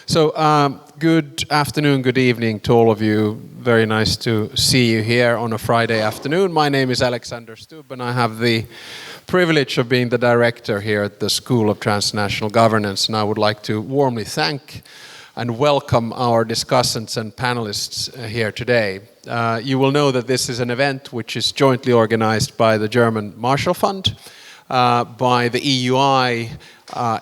Good afternoon, good evening to all of you. Very nice to see you here on a Friday afternoon. My name is Alexander Stubb and I have the privilege of being the director here at the School of Transnational Governance, and I would like to warmly thank and welcome our discussants and panelists here today. You will know that this is an event which is jointly organized by the German Marshall Fund, by the EUI,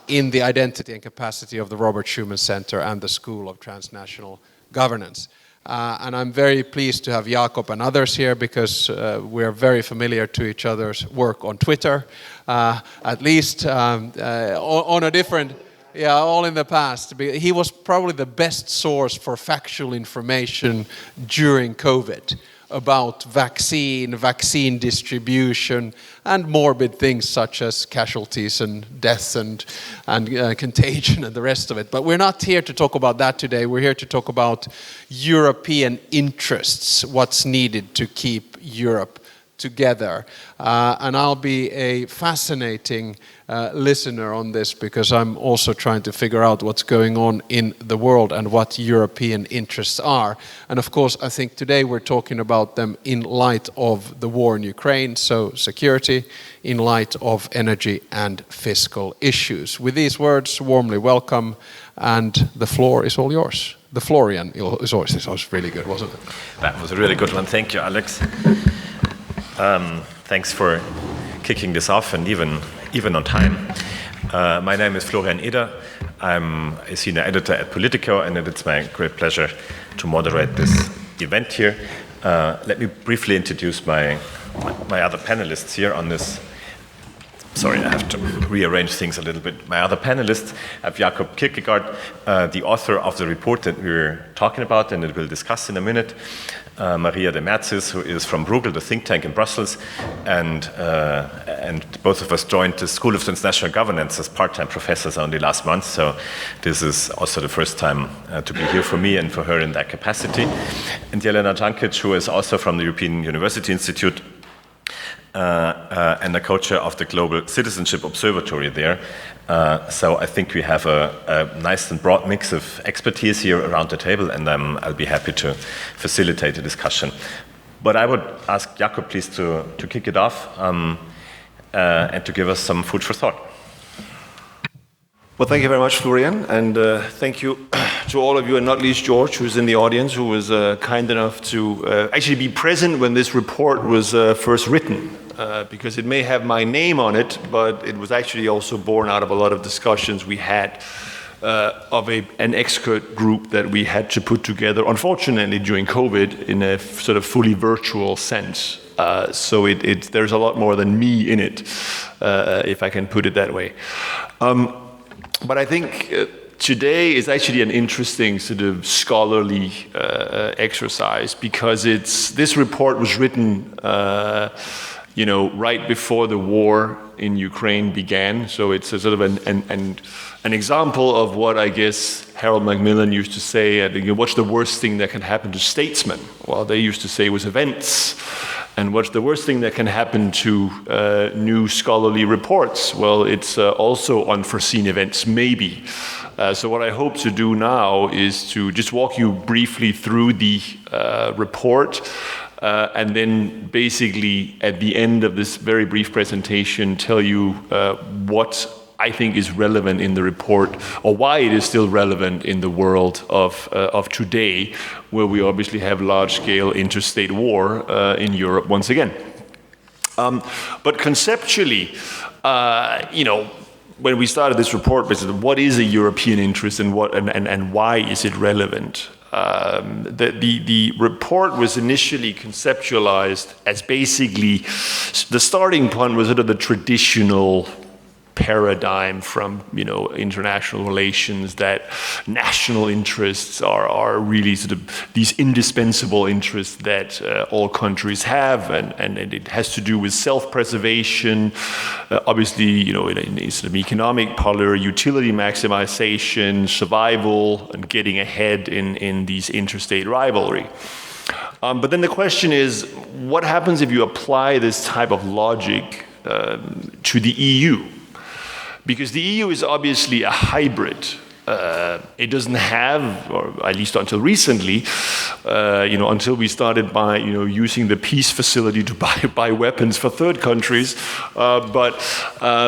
in the identity and capacity of the Robert Schuman Centre and the School of Transnational Governance. And I'm very pleased to have Jakob and others here because we're very familiar to each other's work on Twitter, at least on a different, all in the past. He was probably the best source for factual information during COVID about vaccine distribution, and morbid things such as casualties and deaths and contagion and the rest of it. But we're not here to talk about that today. We're here to talk about European interests, what's needed to keep Europe together. And I'll be a fascinating listener on this because I'm also trying to figure out what's going on in the world and what European interests are. And of course, I think today we're talking about them in light of the war in Ukraine, so security, in light of energy and fiscal issues. With these words, warmly welcome, and the floor is all yours. The Florian is yours. This was really good, wasn't it? That was a really good one. Thank you, Alex. Thanks for kicking this off, and even on time. My name is Florian Eder. I'm a senior editor at POLITICO, and it's my great pleasure to moderate this event here. Let me briefly introduce my other panelists here on this. Sorry, I have to rearrange things a little bit. My other panelists have Jakob Kirkegaard, the author of the report that we're talking about and that we'll discuss in a minute. Maria Demertzis, who is from Bruegel, the think tank in Brussels, and both of us joined the School of Transnational Governance as part-time professors only last month, so this is also the first time to be here for me and for her in that capacity. And Jelena Dzankic, who is also from the European University Institute, and the co-chair of the Global Citizenship Observatory there. So I think we have a nice and broad mix of expertise here around the table, and I'll be happy to facilitate the discussion. But I would ask Jakob, please, to kick it off and to give us some food for thought. Well, thank you very much, Florian, and thank you to all of you, and not least George, who's in the audience, who was kind enough to actually be present when this report was first written. Because it may have my name on it, but it was actually also born out of a lot of discussions we had of an expert group that we had to put together, unfortunately, during COVID in a sort of fully virtual sense. So there's a lot more than me in it, if I can put it that way. But I think today is actually an interesting sort of scholarly exercise, because this report was written right before the war in Ukraine began. So it's a sort of an example of what I guess Harold Macmillan used to say, what's the worst thing that can happen to statesmen? Well, they used to say it was events. And what's the worst thing that can happen to new scholarly reports? Well, it's also unforeseen events, maybe. So what I hope to do now is to just walk you briefly through the report, and then basically at the end of this very brief presentation tell you what I think is relevant in the report, or why it is still relevant in the world of today, where we obviously have large-scale interstate war in Europe once again. But conceptually, when we started this report, basically, what is a European interest and why is it relevant? The report was initially conceptualized as basically the starting point was sort of the traditional paradigm from international relations, that national interests are really sort of these indispensable interests that all countries have, and it has to do with self-preservation, obviously in sort of economic power, utility maximization, survival, and getting ahead in these interstate rivalry. But then the question is, what happens if you apply this type of logic to the EU? Because the EU is obviously a hybrid It doesn't have, or at least until recently, until we started by using the peace facility to buy weapons for third countries. But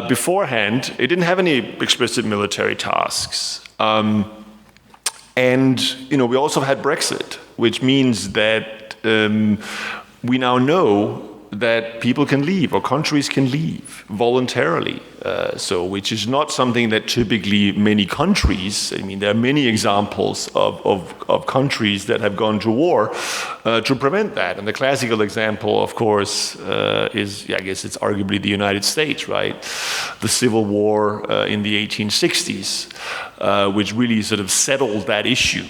beforehand, it didn't have any explicit military tasks. And we also had Brexit, which means that we now know that people can leave or countries can leave voluntarily. Which is not something that typically many countries, there are many examples of countries that have gone to war to prevent that. And the classical example, of course, is, I guess it's arguably the United States, right? The Civil War in the 1860s, which really sort of settled that issue.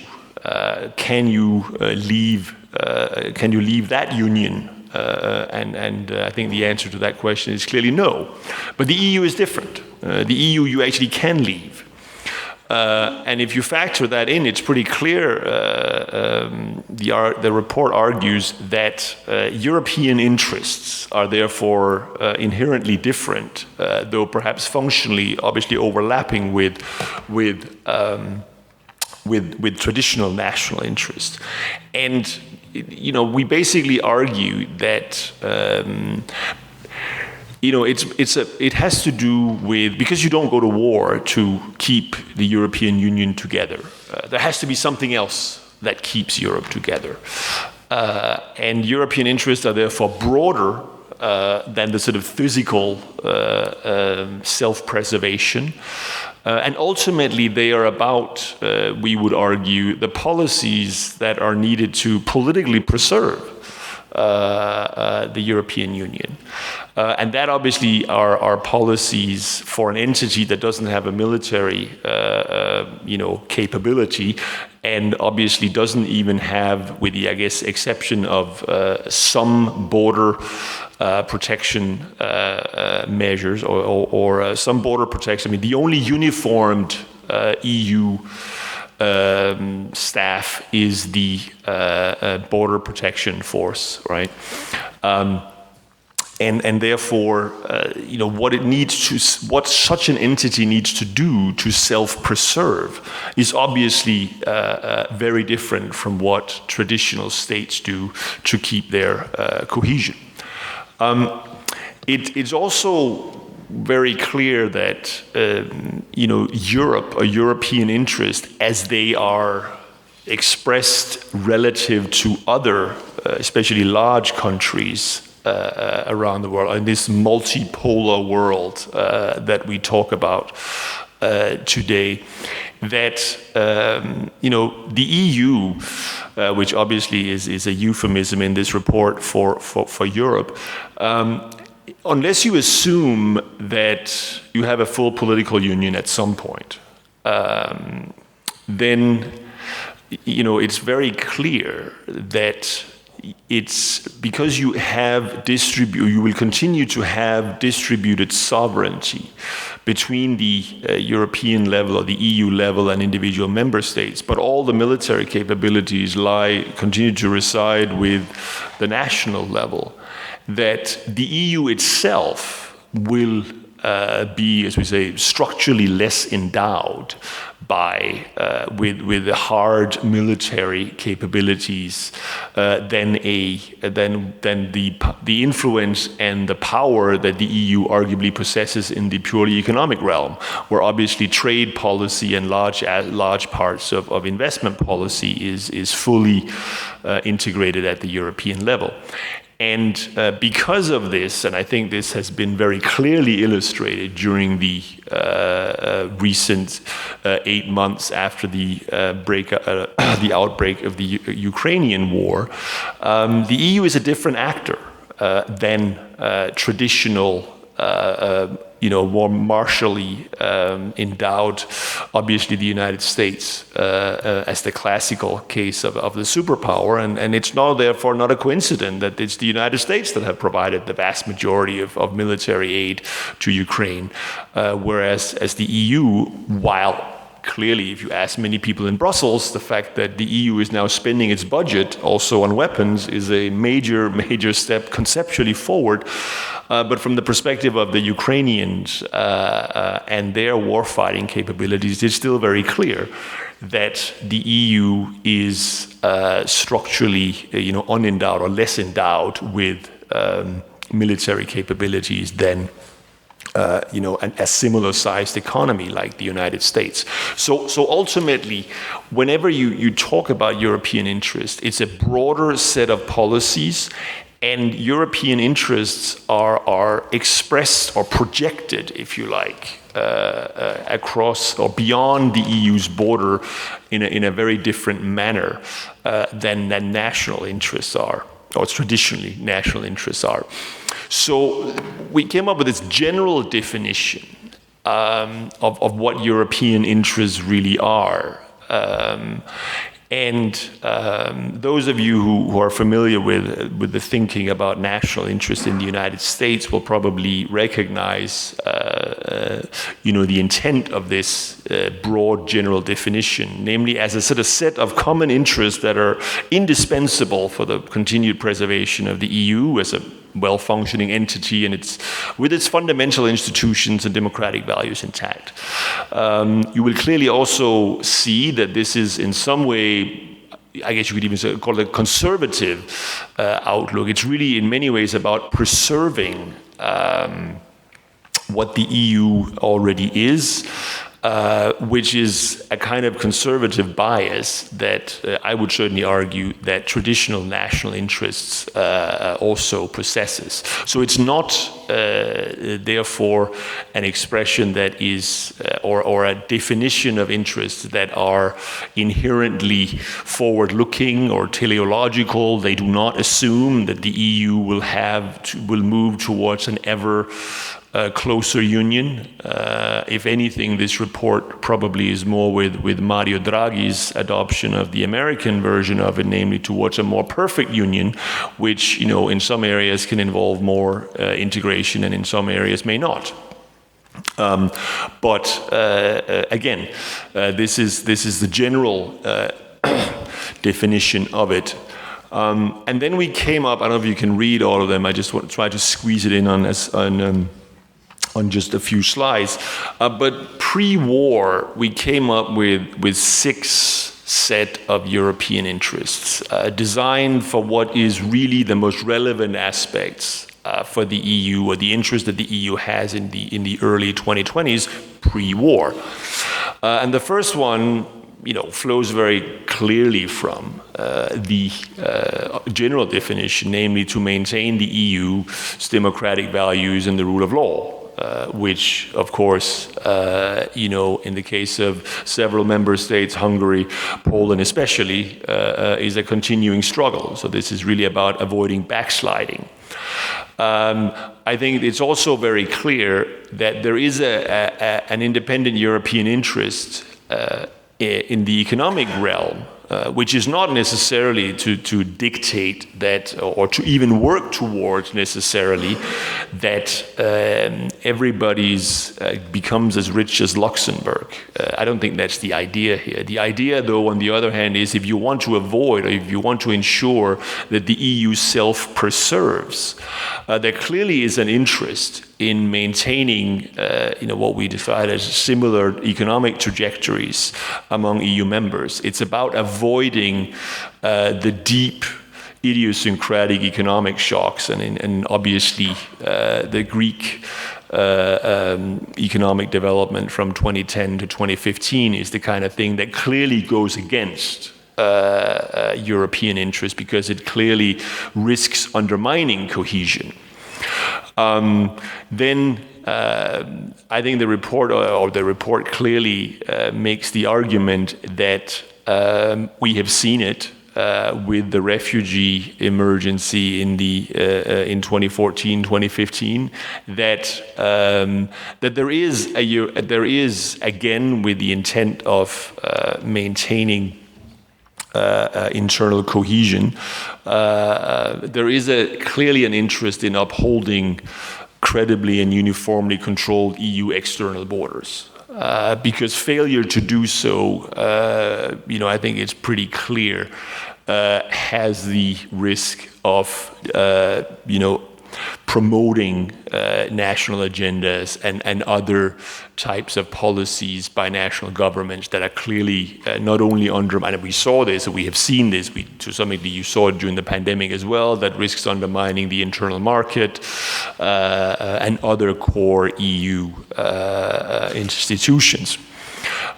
Can you leave that union? I think the answer to that question is clearly no. But the EU is different. The EU, you actually can leave. And if you factor that in, it's pretty clear. The report argues that European interests are therefore inherently different, though perhaps functionally, obviously overlapping with traditional national interests. And we basically argue that it has to do with, because you don't go to war to keep the European Union together. There has to be something else that keeps Europe together, and European interests are therefore broader than the sort of physical self-preservation. And ultimately, they are about, we would argue, the policies that are needed to politically preserve the European Union. And that obviously are policies for an entity that doesn't have a military capability, and obviously doesn't even have, with the, I guess, exception of some border protection measures or some border protection. The only uniformed EU staff is the border protection force, right? And therefore, what such an entity needs to do to self-preserve is obviously very different from what traditional states do to keep their cohesion. It's also very clear that Europe, a European interest, as they are expressed relative to other, especially large countries around the world, in this multipolar world that we talk about today, that the EU, which obviously is a euphemism in this report for Europe, unless you assume that you have a full political union at some point, then it's very clear that it's because you will continue to have distributed sovereignty between the European level or the EU level and individual member states, but all the military capabilities continue to reside with the national level, that the EU itself will be, as we say, structurally less endowed with the hard military capabilities than the influence and the power that the EU arguably possesses in the purely economic realm, where obviously trade policy and large parts of investment policy is fully integrated at the European level. And because of this, and I think this has been very clearly illustrated during the recent 8 months after the outbreak of the Ukrainian war, the EU is a different actor than traditional, more martially endowed, obviously the United States as the classical case of the superpower. And it's now therefore not a coincidence that it's the United States that have provided the vast majority of military aid to Ukraine, whereas as the EU, while clearly, if you ask many people in Brussels, the fact that the EU is now spending its budget also on weapons is a major step conceptually forward. But from the perspective of the Ukrainians and their warfighting capabilities, it's still very clear that the EU is structurally, unendowed or less endowed with military capabilities than a similar-sized economy like the United States. So ultimately, whenever you talk about European interest, it's a broader set of policies, and European interests are expressed or projected, if you like, across or beyond the EU's border in a very different manner than national interests are, or traditionally national interests are. So we came up with this general definition of what European interests really are. Those of you who are familiar with the thinking about national interest in the United States will probably recognize the intent of this broad general definition, namely as a sort of set of common interests that are indispensable for the continued preservation of the EU as a well-functioning entity and with its fundamental institutions and democratic values intact. You will clearly also see that this is in some way, I guess you could even call it a conservative outlook. It's really in many ways about preserving what the EU already is, which is a kind of conservative bias that I would certainly argue that traditional national interests also possesses. So it's not, therefore, an expression that is, or a definition of interests that are inherently forward-looking or teleological. They do not assume that the EU will move towards an ever closer union. If anything, this report probably is more with Mario Draghi's adoption of the American version of it, namely towards a more perfect union, which in some areas can involve more integration and in some areas may not. Again, this is the general definition of it. And then we came up, I don't know if you can read all of them, I just want to try to squeeze it in on just a few slides. But pre-war, we came up with 6 set of European interests designed for what is really the most relevant aspects for the EU, or the interest that the EU has in the early 2020s pre-war. And the first one flows very clearly from the general definition, namely to maintain the EU's democratic values and the rule of law. Which, of course, in the case of several member states, Hungary, Poland especially, is a continuing struggle. So this is really about avoiding backsliding. I think it's also very clear that there is an independent European interest in the economic realm, which is not necessarily to dictate that, or to even work towards necessarily that everybody's becomes as rich as Luxembourg. I don't think that's the idea here. The idea, though, on the other hand, is if you want to avoid, or if you want to ensure that the EU self-preserves, there clearly is an interest in maintaining, what we define as similar economic trajectories among EU members. It's about avoiding the deep idiosyncratic economic shocks, and obviously the Greek economic development from 2010 to 2015 is the kind of thing that clearly goes against European interest, because it clearly risks undermining cohesion. Then I think the report clearly makes the argument that we have seen it with the refugee emergency in 2014, 2015, that there is again, with the intent of maintaining internal cohesion, there is clearly an interest in upholding credibly and uniformly controlled EU external borders. because failure to do so, I think it's pretty clear, has the risk of, promoting national agendas and other types of policies by national governments that are clearly not only undermining, we saw this, we have seen this, to some degree you saw it during the pandemic as well, that risks undermining the internal market and other core EU institutions.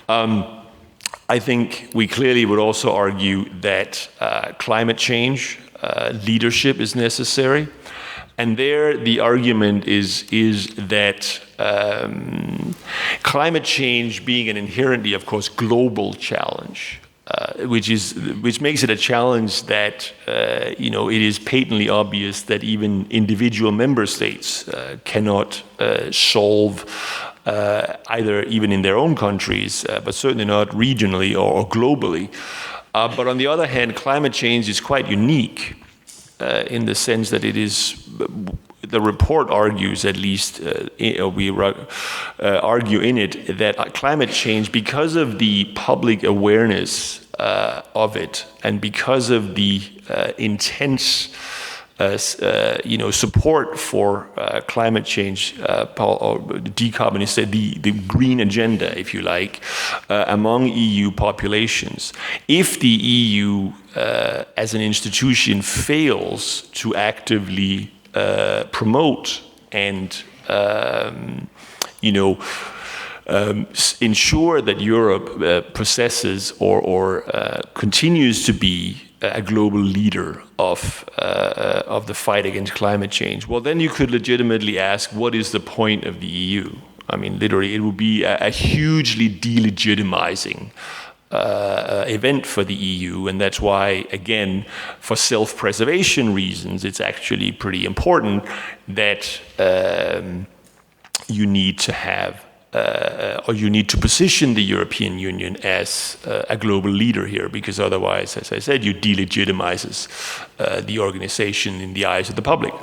I think we clearly would also argue that climate change leadership is necessary. And there, the argument is that climate change being an inherently, of course, global challenge, which makes it a challenge that it is patently obvious that even individual member states cannot solve either even in their own countries, but certainly not regionally or globally. But on the other hand, climate change is quite unique. In the sense that it is, the report argues, at least we argue in it, that climate change, because of the public awareness of it, and because of the intense support for climate change or decarbonization, the green agenda, if you like, among EU populations. If the EU as an institution fails to actively promote and ensure that Europe possesses or continues to be a global leader of the fight against climate change, well, then you could legitimately ask, what is the point of the EU? I mean, literally, it would be a hugely delegitimizing event for the EU, and that's why, again, for self-preservation reasons, it's actually pretty important that you need to have or you need to position the European Union as a global leader here, because otherwise, as I said, you delegitimize the organization in the eyes of the public.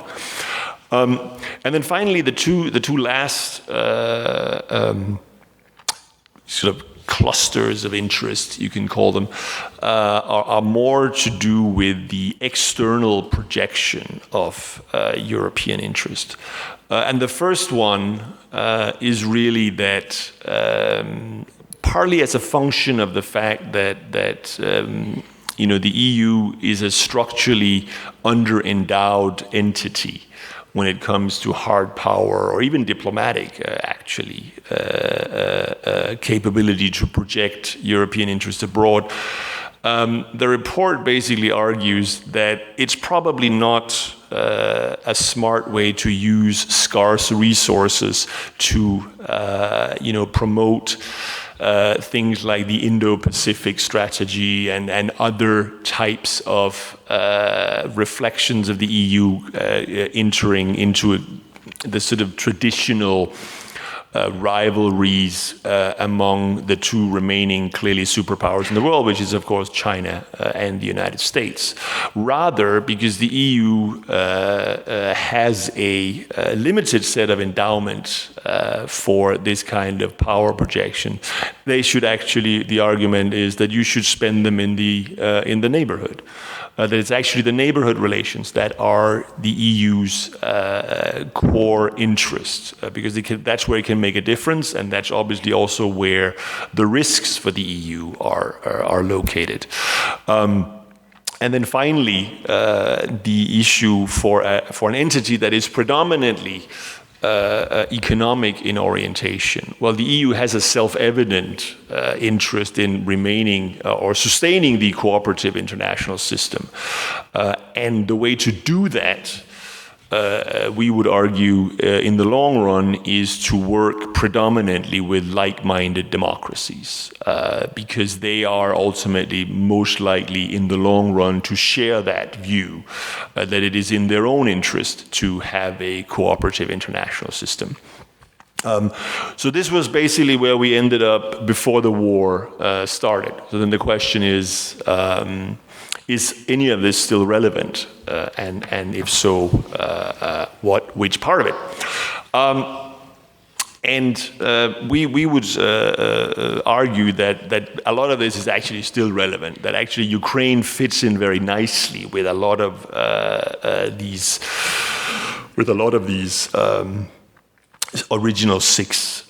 And then finally, the two last sort of clusters of interest, you can call them, are more to do with the external projection of European interest. And the first one is really that partly as a function of the fact that the EU is a structurally under-endowed entity when it comes to hard power or even diplomatic, capability to project European interests abroad. The report basically argues that it's probably not a smart way to use scarce resources to, promote things like the Indo-Pacific strategy and other types of reflections of the EU entering into the sort of traditional rivalries among the two remaining clearly superpowers in the world, which is of course China and the United States. Rather, because the EU has a limited set of endowments for this kind of power projection, they should actually, the argument is that you should spend them in the neighborhood. That it's actually the neighborhood relations that are the EU's core interests, because that's where it can make a difference, and that's obviously also where the risks for the EU are located. And then finally, the issue for an entity that is predominantly economic in orientation. Well, the EU has a self-evident interest in remaining or sustaining the cooperative international system. And the way to do that, we would argue, in the long run, is to work predominantly with like-minded democracies, because they are ultimately most likely in the long run to share that view, that it is in their own interest to have a cooperative international system. So this was basically where we ended up before the war started. So then the question is any of this still relevant? And if so, which part of it? we would argue that a lot of this is actually still relevant, that actually Ukraine fits in very nicely with a lot of these original six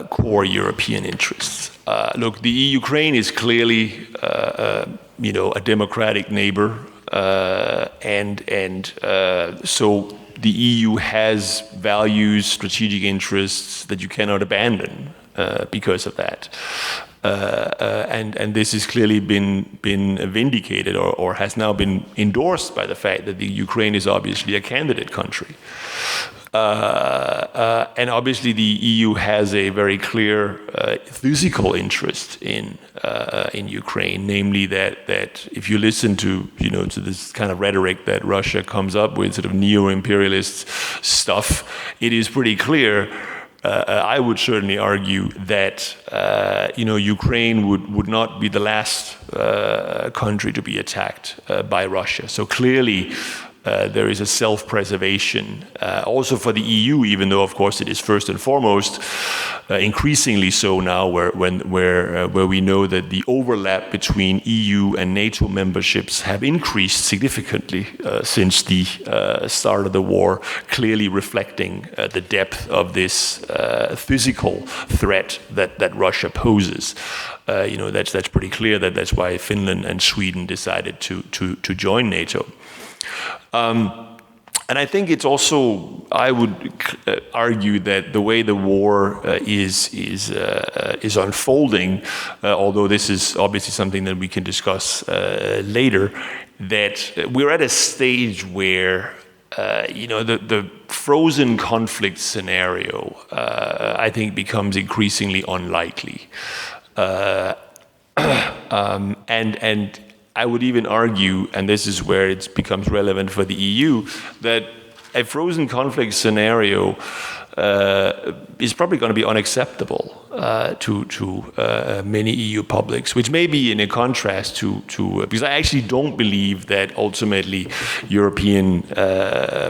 core European interests. Look, Ukraine is clearly a democratic neighbor, and so the EU has values, strategic interests that you cannot abandon because of that. And this has clearly been vindicated or has now been endorsed by the fact that the Ukraine is obviously a candidate country. And obviously the EU has a very clear physical interest in Ukraine, namely that if you listen to this kind of rhetoric that Russia comes up with, sort of neo-imperialist stuff, it is pretty clear. I would certainly argue that Ukraine would not be the last country to be attacked by Russia. So clearly there is a self-preservation also for the EU, even though of course it is first and foremost increasingly so now, where we know that the overlap between EU and NATO memberships have increased significantly since the start of the war, clearly reflecting the depth of this physical threat that Russia poses. That's pretty clear. That's why Finland and Sweden decided to join NATO. And I think it's also, I would argue that the way the war is unfolding, although this is obviously something that we can discuss later, that we're at a stage where the frozen conflict scenario, I think, becomes increasingly unlikely, and I would even argue, and this is where it becomes relevant for the EU, that a frozen conflict scenario is probably going to be unacceptable to many EU publics, which may be in a contrast to because I actually don't believe that ultimately European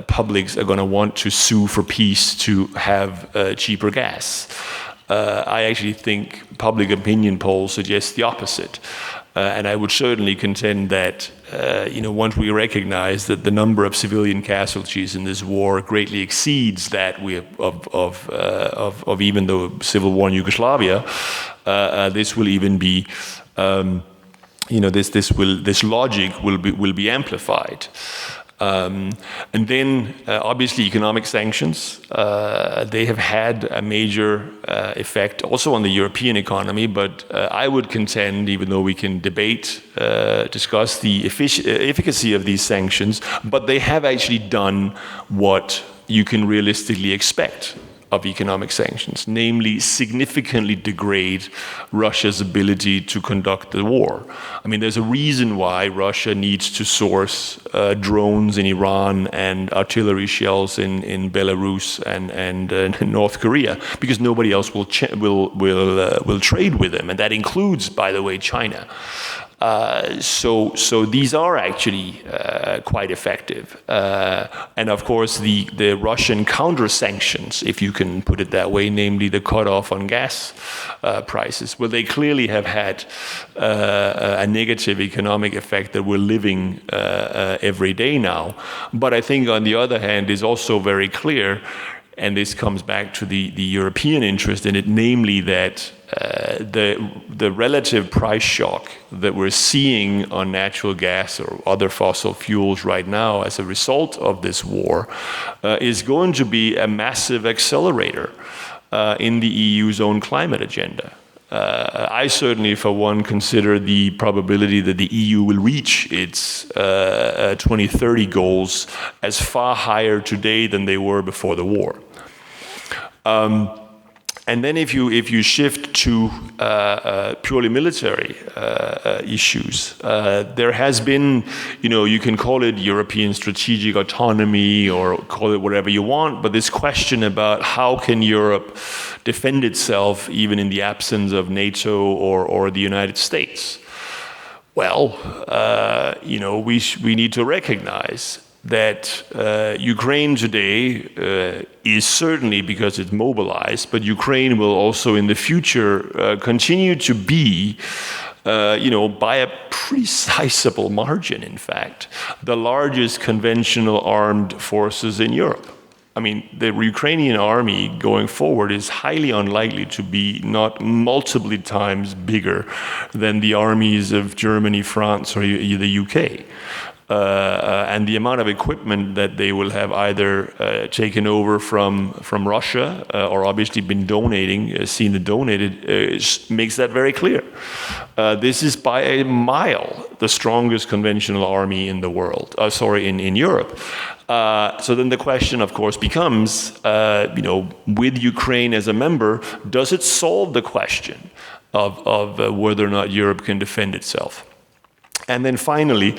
publics are going to want to sue for peace to have cheaper gas. I actually think public opinion polls suggest the opposite. And I would certainly contend that, once we recognize that the number of civilian casualties in this war greatly exceeds that of even the civil war in Yugoslavia, this will even be, this logic will be amplified. And then, obviously, economic sanctions, they have had a major effect also on the European economy, but I would contend, even though we can discuss the efficacy of these sanctions, but they have actually done what you can realistically expect of economic sanctions, namely significantly degrade Russia's ability to conduct the war. I mean, there's a reason why Russia needs to source drones in Iran and artillery shells in Belarus and North Korea, because nobody else will trade with them, and that includes, by the way, China. So these are actually quite effective. And of course, the Russian counter-sanctions, if you can put it that way, namely the cutoff on gas prices, well, they clearly have had a negative economic effect that we're living every day now. But I think, on the other hand, is also very clear, and this comes back to the European interest in it, namely that the relative price shock that we're seeing on natural gas or other fossil fuels right now as a result of this war is going to be a massive accelerator in the EU's own climate agenda. I certainly, for one, consider the probability that the EU will reach its 2030 goals as far higher today than they were before the war. And then if you shift to purely military issues, there has been, you can call it European strategic autonomy or call it whatever you want, but this question about how can Europe defend itself even in the absence of NATO or the United States? Well, we need to recognize that Ukraine today is certainly because it's mobilized, but Ukraine will also in the future continue to be, by a pretty sizable margin, in fact, the largest conventional armed forces in Europe. I mean, the Ukrainian army going forward is highly unlikely to be not multiple times bigger than the armies of Germany, France, or the UK. And the amount of equipment that they will have either taken over from Russia or obviously been donated, makes that very clear. This is by a mile the strongest conventional army in the world, in Europe. So then the question, of course, becomes, with Ukraine as a member, does it solve the question of whether or not Europe can defend itself? And then finally,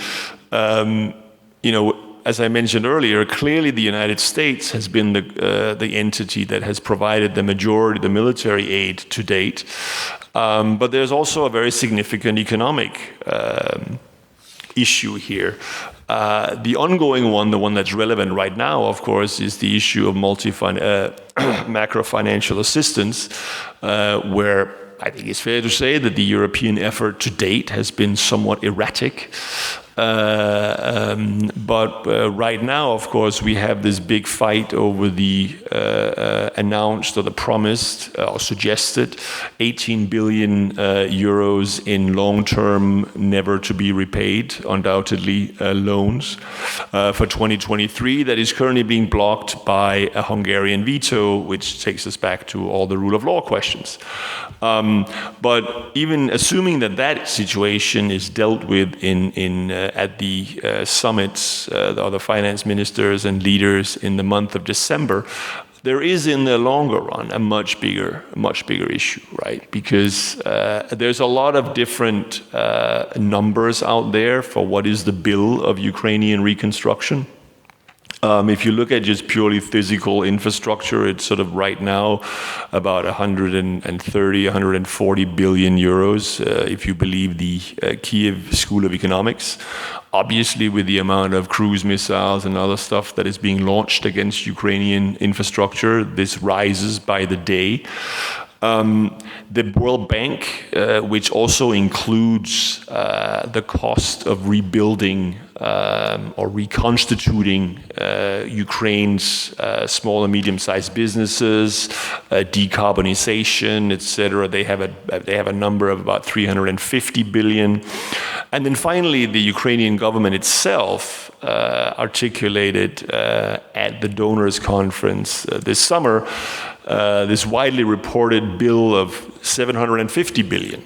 as I mentioned earlier, clearly the United States has been the entity that has provided the majority of the military aid to date. But there's also a very significant economic issue here. The ongoing one, the one that's relevant right now, of course, is the issue of macro-financial assistance, where I think it's fair to say that the European effort to date has been somewhat erratic. But right now, of course, we have this big fight over the announced or the promised or suggested 18 billion euros in long-term, never to be repaid, undoubtedly, loans for 2023 that is currently being blocked by a Hungarian veto, which takes us back to all the rule of law questions. But even assuming that situation is dealt with at the summits or the finance ministers and leaders in the month of December, there is in the longer run a much bigger issue, right? Because there's a lot of different numbers out there for what is the bill of Ukrainian reconstruction. If you look at just purely physical infrastructure, it's sort of right now about 140 billion euros, if you believe the Kiev School of Economics. Obviously, with the amount of cruise missiles and other stuff that is being launched against Ukrainian infrastructure, this rises by the day. The World Bank, which also includes the cost of rebuilding or reconstituting Ukraine's small and medium-sized businesses, decarbonization, etc. They have a number of about 350 billion. And then finally, the Ukrainian government itself articulated at the donors conference this summer this widely reported bill of $750 billion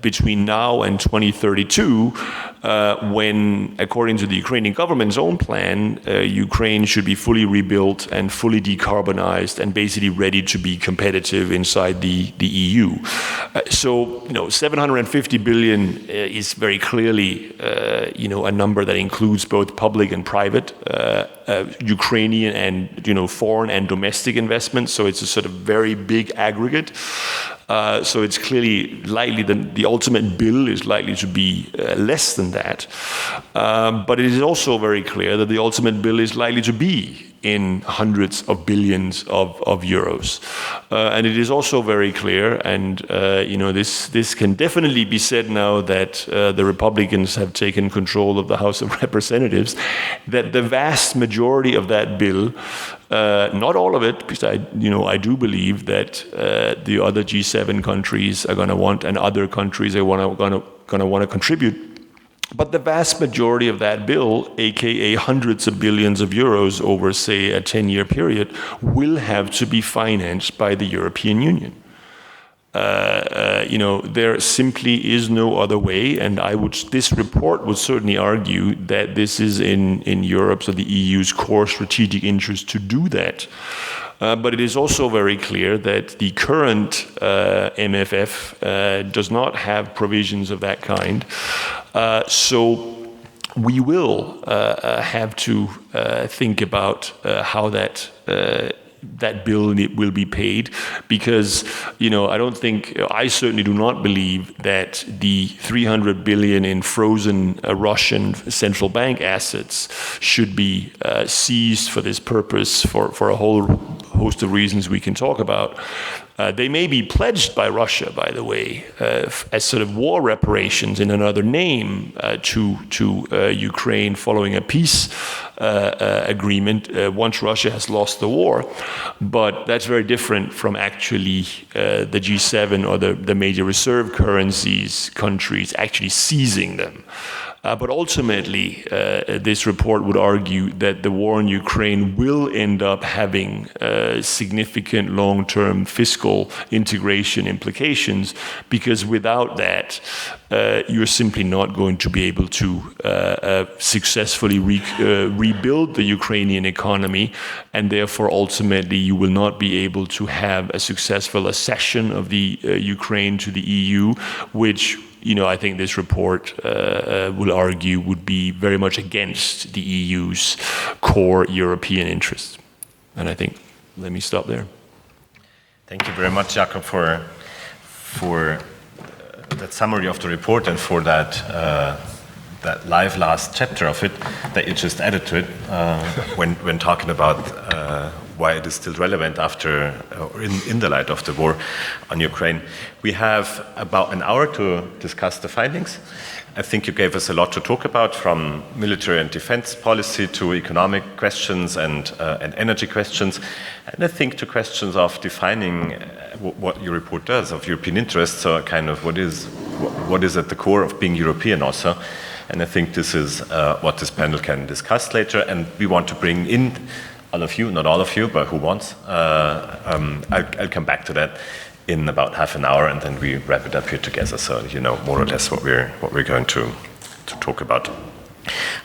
between now and 2032, when, according to the Ukrainian government's own plan, Ukraine should be fully rebuilt and fully decarbonized and basically ready to be competitive inside the EU. So, 750 billion is very clearly, a number that includes both public and private Ukrainian and, foreign and domestic investments. So it's a sort of very big aggregate. So it's clearly likely that the ultimate bill is likely to be less than that. But it is also very clear that the ultimate bill is likely to be in hundreds of billions of euros. And it is also very clear, and this can definitely be said now that the Republicans have taken control of the House of Representatives, that the vast majority of that bill, not all of it, because I do believe that the other G7 countries are going to want, and other countries are going to want to contribute. But the vast majority of that bill, aka hundreds of billions of euros over, say, a 10-year period, will have to be financed by the European Union. There simply is no other way, and this report would certainly argue that this is in Europe's or the EU's core strategic interest to do that. But it is also very clear that the current MFF does not have provisions of that kind. So we will have to think about how that that bill will be paid, because I certainly do not believe that the 300 billion in frozen Russian central bank assets should be seized for this purpose for a whole host of reasons we can talk about. They may be pledged by Russia, by the way, as sort of war reparations in another name to Ukraine following a peace agreement once Russia has lost the war. But that's very different from actually the G7 or the major reserve currencies countries actually seizing them. But ultimately, this report would argue that the war in Ukraine will end up having significant long-term fiscal integration implications, because without that, you're simply not going to be able to successfully rebuild the Ukrainian economy, and therefore ultimately you will not be able to have a successful accession of the Ukraine to the EU, which I think this report will argue would be very much against the EU's core European interests. And I think, let me stop there. Thank you very much, Jakob, for that summary of the report and for that live last chapter of it that you just added to it when talking about why it is still relevant after, or in the light of the war on Ukraine. We have about an hour to discuss the findings. I think you gave us a lot to talk about, from military and defense policy to economic questions and energy questions, and I think to questions of defining what your report does, of European interests, so kind of what is at the core of being European also. And I think this is what this panel can discuss later, and we want to bring in all of you, not all of you, but who wants. I'll come back to that in about half an hour, and then we wrap it up here together, so you know more or less what we're going to talk about.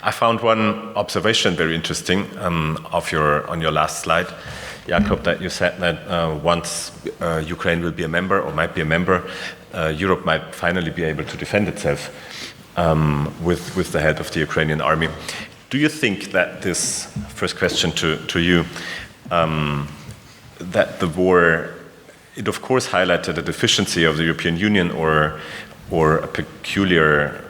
I found one observation very interesting on your last slide, Jakob, that you said that once Ukraine will be a member, or might be a member, Europe might finally be able to defend itself with the help of the Ukrainian army. Do you think that this, first question to you, that the war, it of course highlighted the deficiency of the European Union or a peculiar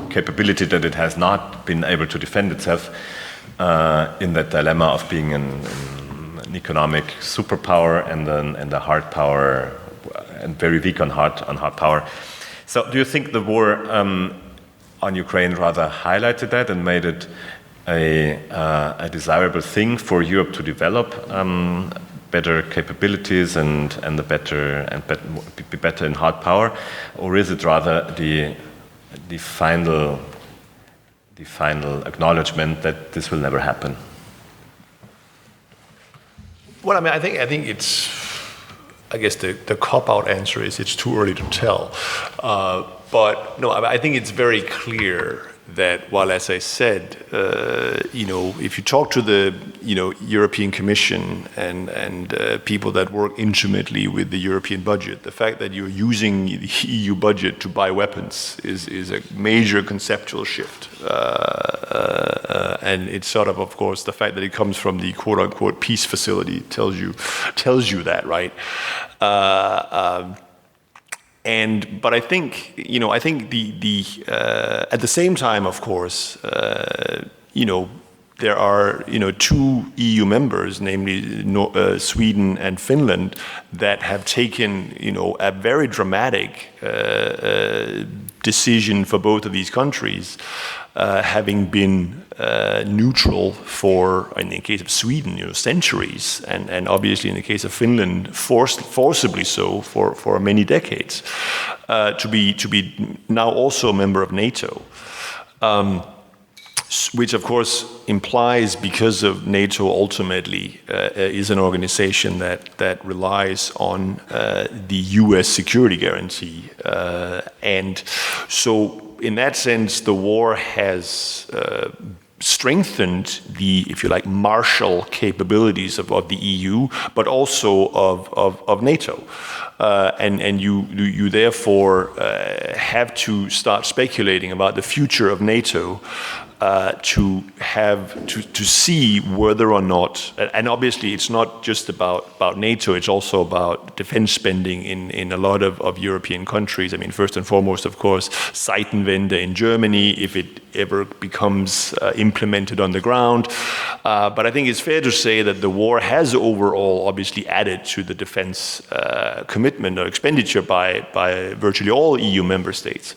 capability that it has not been able to defend itself in that dilemma of being an economic superpower and a hard power, and very weak on hard power. So do you think the war on Ukraine rather highlighted that and made it a desirable thing for Europe to develop better capabilities and be better in hard power, or is it rather the final acknowledgement that this will never happen? Well, I mean, I think it's, I guess the cop-out answer is it's too early to tell. But no, I think it's very clear that while, as I said, if you talk to the, European Commission and people that work intimately with the European budget, the fact that you're using the EU budget to buy weapons is a major conceptual shift. And it's sort of course, the fact that it comes from the quote-unquote peace facility tells you that, right? But I think, at the same time, of course, there are, two EU members, namely Sweden and Finland, that have taken, a very dramatic decision for both of these countries, having been neutral for, in the case of Sweden, centuries, and obviously in the case of Finland, forcibly so for many decades, to be now also a member of NATO. Which of course implies, because of NATO ultimately is an organization that relies on the US security guarantee. And so in that sense, the war has strengthened the, if you like, martial capabilities of the EU, but also of NATO. And you therefore have to start speculating about the future of NATO to see whether or not, and obviously it's not just about NATO, it's also about defense spending in a lot of European countries. I mean, first and foremost, of course, Zeitenwende in Germany, if it ever becomes implemented on the ground. But I think it's fair to say that the war has overall obviously added to the defense commitment or expenditure by virtually all EU member states.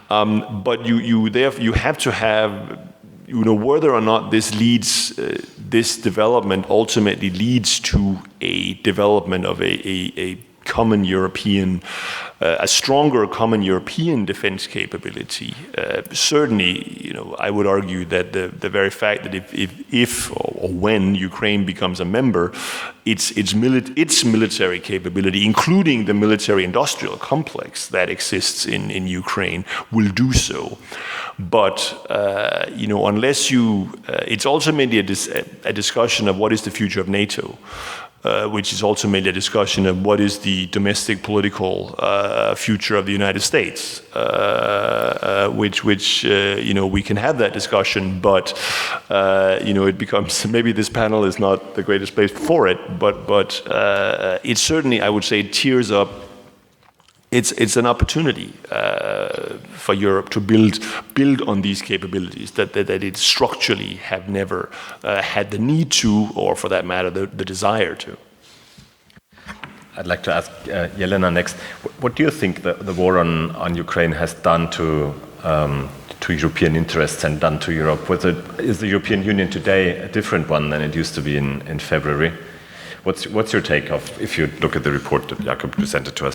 But you have to have, whether or not this leads, this development ultimately leads to a development of a common European, a stronger common European defense capability. Certainly, I would argue that the very fact that if or when Ukraine becomes a member, its military capability, including the military-industrial complex that exists in Ukraine, will do so. But unless it's ultimately a discussion of what is the future of NATO. Which is ultimately a discussion of what is the domestic political future of the United States, which we can have that discussion, but it becomes, maybe this panel is not the greatest place for it, but it certainly, I would say, tears up. It's an opportunity for Europe to build on these capabilities that it structurally have never had the need to, or for that matter, the desire to. I'd like to ask Jelena next. What do you think the war on Ukraine has done to European interests and done to Europe? Is the European Union today a different one than it used to be in February? What's your take if you look at the report that Jakob presented to us?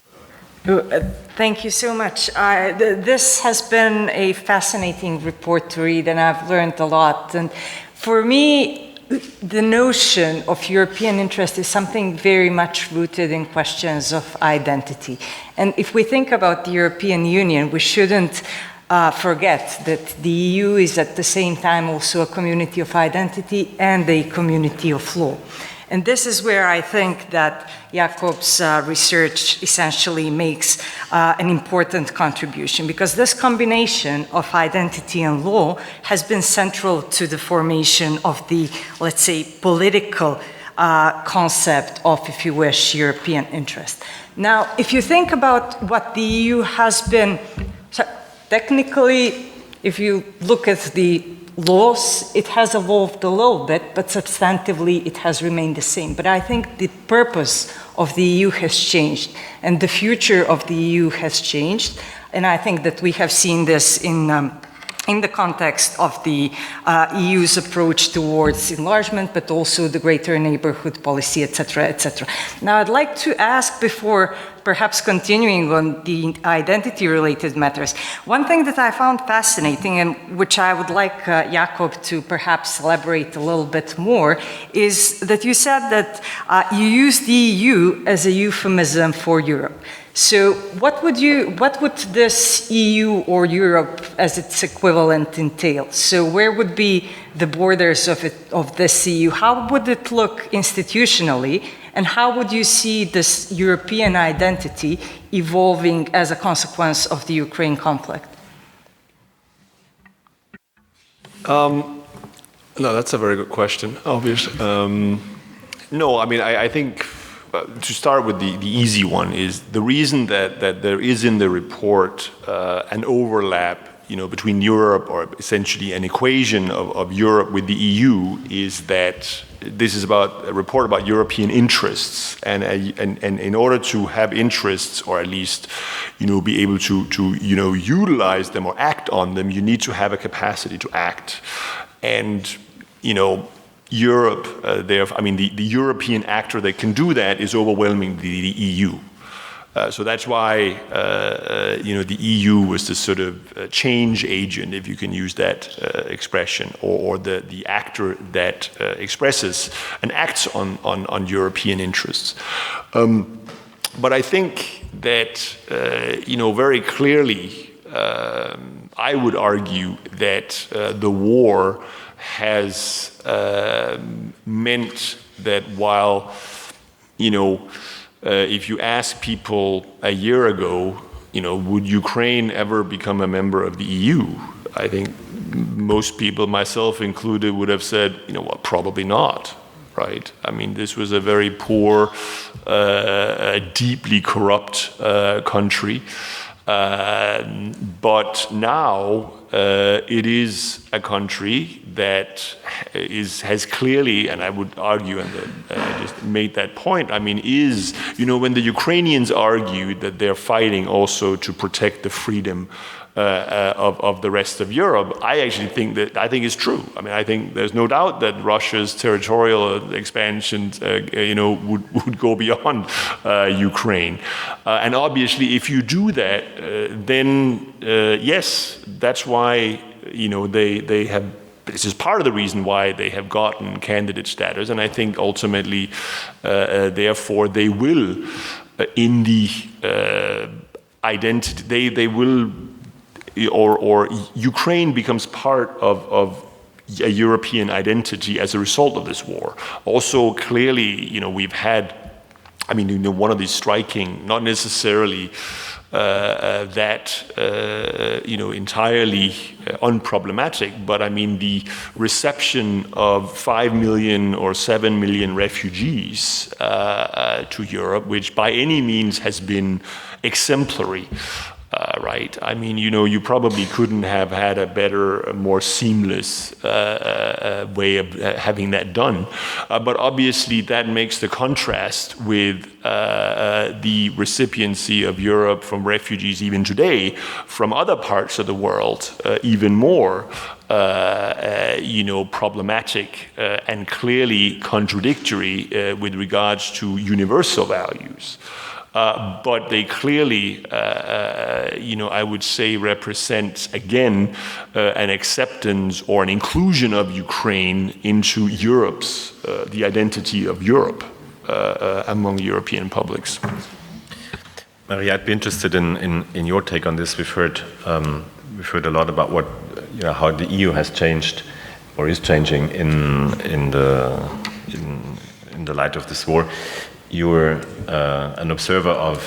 Thank you so much. This has been a fascinating report to read, and I've learned a lot. And for me, the notion of European interest is something very much rooted in questions of identity. And if we think about the European Union, we shouldn't forget that the EU is at the same time also a community of identity and a community of law. And this is where I think that Jakob's research essentially makes an important contribution, because this combination of identity and law has been central to the formation of the, let's say, political concept of, if you wish, European interest. Now, if you think about what the EU has been, so technically, if you look at the laws, it has evolved a little bit, but substantively it has remained the same. But I think the purpose of the EU has changed, and the future of the EU has changed. And I think that we have seen this in the context of the EU's approach towards enlargement, but also the greater neighborhood policy, etc., etc. Now, I'd like to ask, before perhaps continuing on the identity-related matters, one thing that I found fascinating, and which I would like Jakob to perhaps elaborate a little bit more, is that you said that you use the EU as a euphemism for Europe. So what would this EU or Europe as its equivalent entail? So where would be the borders of this EU? How would it look institutionally? And how would you see this European identity evolving as a consequence of the Ukraine conflict? No, that's a very good question, obviously. No, I mean, I think to start with the easy one is the reason that there is in the report an overlap between Europe, or essentially an equation of Europe with the EU, is that this is about a report about European interests, and in order to have interests, or at least be able to utilize them or act on them, you need to have a capacity to act. And Europe, the European actor that can do that is overwhelmingly the EU. So that's why the EU was the sort of change agent, if you can use that expression, or the actor that expresses and acts on European interests. But I think that very clearly, I would argue that the war has meant that while if you ask people a year ago, would Ukraine ever become a member of the EU? I think most people, myself included, would have said, you know what, probably not. Right? I mean, this was a very poor, deeply corrupt country. But now it is a country that has clearly, and I would argue, and I just made that point, I mean, when the Ukrainians argue that they're fighting also to protect the freedom of the rest of Europe, I actually think it's true. I mean, I think there's no doubt that Russia's territorial expansion, would go beyond Ukraine. And obviously, if you do that, then yes, that's why they have. This is part of the reason why they have gotten candidate status, and I think ultimately, therefore, they will, in the identity, they will. Or Ukraine becomes part of a European identity as a result of this war. Also, clearly, we've had, one of these striking, not necessarily entirely unproblematic, but the reception of 5 million or 7 million refugees to Europe, which by any means has been exemplary. Right. You probably couldn't have had a better, more seamless way of having that done. But obviously that makes the contrast with the recipiency of Europe from refugees even today from other parts of the world even more problematic and clearly contradictory with regards to universal values. But they clearly, I would say, represent, again, an acceptance or an inclusion of Ukraine into Europe's, the identity of Europe among European publics. Maria, I'd be interested in your take on this. We've heard a lot about how the EU has changed or is changing in the light of this war. You're an observer of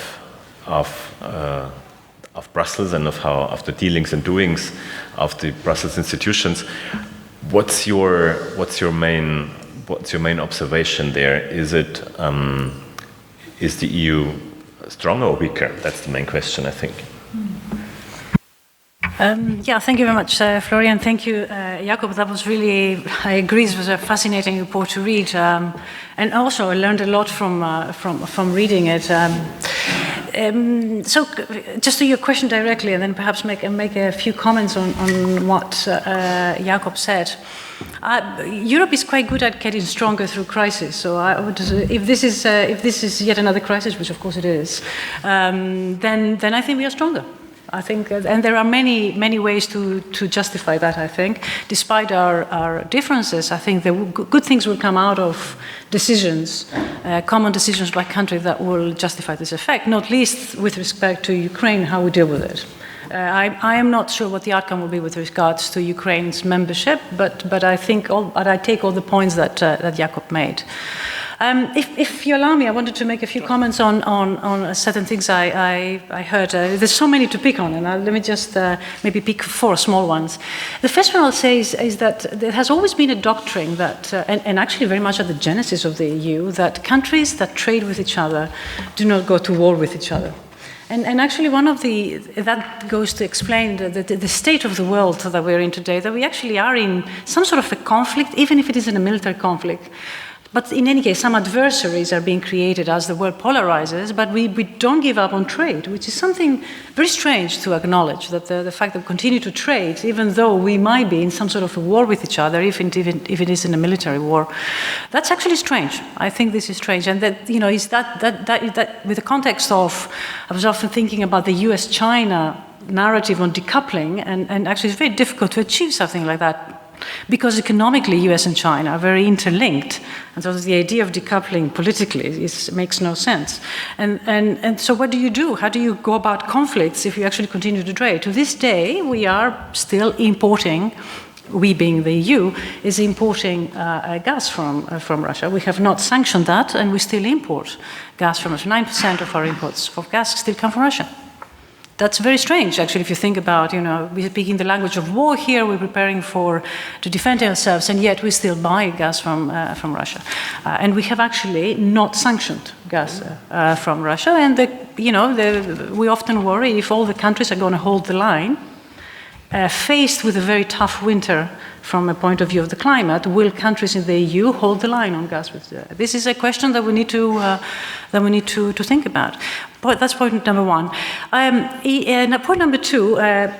Brussels and of the dealings and doings of the Brussels institutions. What's your main observation there? Is the EU stronger or weaker? That's the main question, I think. Thank you very much, Florian. Thank you, Jakob. That was really, I agree, it was a fascinating report to read. And also, I learned a lot from reading it. So, just to your question directly, and then perhaps make a few comments on what Jakob said. Europe is quite good at getting stronger through crisis. So, if this is yet another crisis, which of course it is, then I think we are stronger. I think, and there are many ways to justify that, I think. Despite our differences, I think good things will come out of decisions, common decisions by country that will justify this effect, not least with respect to Ukraine, how we deal with it. I am not sure what the outcome will be with regards to Ukraine's membership, but I think I take all the points that Jakob made. If you allow me, I wanted to make a few comments on certain things I heard. There's so many to pick on, and let me just maybe pick 4 small ones. The first one I'll say is that there has always been a doctrine that, and actually very much at the genesis of the EU, that countries that trade with each other do not go to war with each other. And actually that goes to explain the state of the world that we're in today, that we actually are in some sort of a conflict, even if it isn't a military conflict. But in any case, some adversaries are being created as the world polarizes, but we don't give up on trade, which is something very strange to acknowledge, that the fact that we continue to trade, even though we might be in some sort of a war with each other, even if it is in a military war, that's actually strange. I think this is strange. And that, is that with the context of, I was often thinking about the US-China narrative on decoupling, and actually it's very difficult to achieve something like that, because economically US and China are very interlinked, and so the idea of decoupling politically makes no sense. And so what do you do? How do you go about conflicts if you actually continue to trade? To this day, we are still importing, we being the EU, is importing gas from Russia. We have not sanctioned that, and we still import gas from Russia. 9% of our imports of gas still come from Russia. That's very strange, actually, if you think about, we're speaking the language of war here, we're preparing to defend ourselves, and yet we still buy gas from Russia. And we have actually not sanctioned gas from Russia, and we often worry if all the countries are going to hold the line, faced with a very tough winter from a point of view of the climate, will countries in the EU hold the line on gas? This is a question that we need to think about. But that's point number one. And point number two,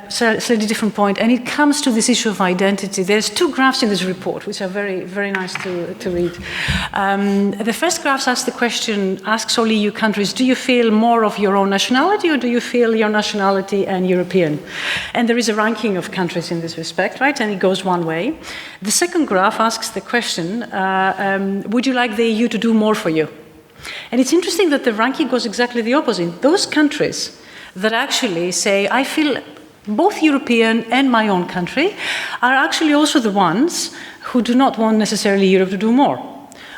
slightly different point, and it comes to this issue of identity. There's two graphs in this report, which are very, very nice to read. The first graph asks all EU countries, do you feel more of your own nationality, or do you feel your nationality and European? And there is a ranking of countries in this respect, right? And it goes one way. The second graph asks the question, would you like the EU to do more for you? And it's interesting that the ranking goes exactly the opposite. Those countries that actually say, I feel both European and my own country, are actually also the ones who do not want necessarily Europe to do more.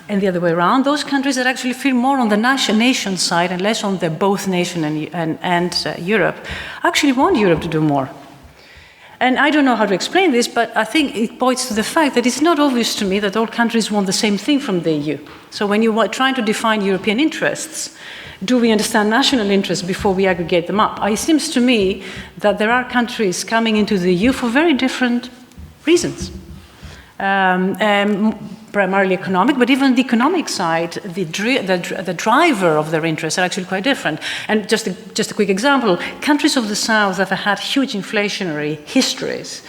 And the other way around, those countries that actually feel more on the nation side and less on the both nation and Europe, actually want Europe to do more. And I don't know how to explain this, but I think it points to the fact that it's not obvious to me that all countries want the same thing from the EU. So when you are trying to define European interests, do we understand national interests before we aggregate them up? It seems to me that there are countries coming into the EU for very different reasons. Primarily economic, but even the economic side, the driver of their interests are actually quite different. And just a quick example, countries of the South that have had huge inflationary histories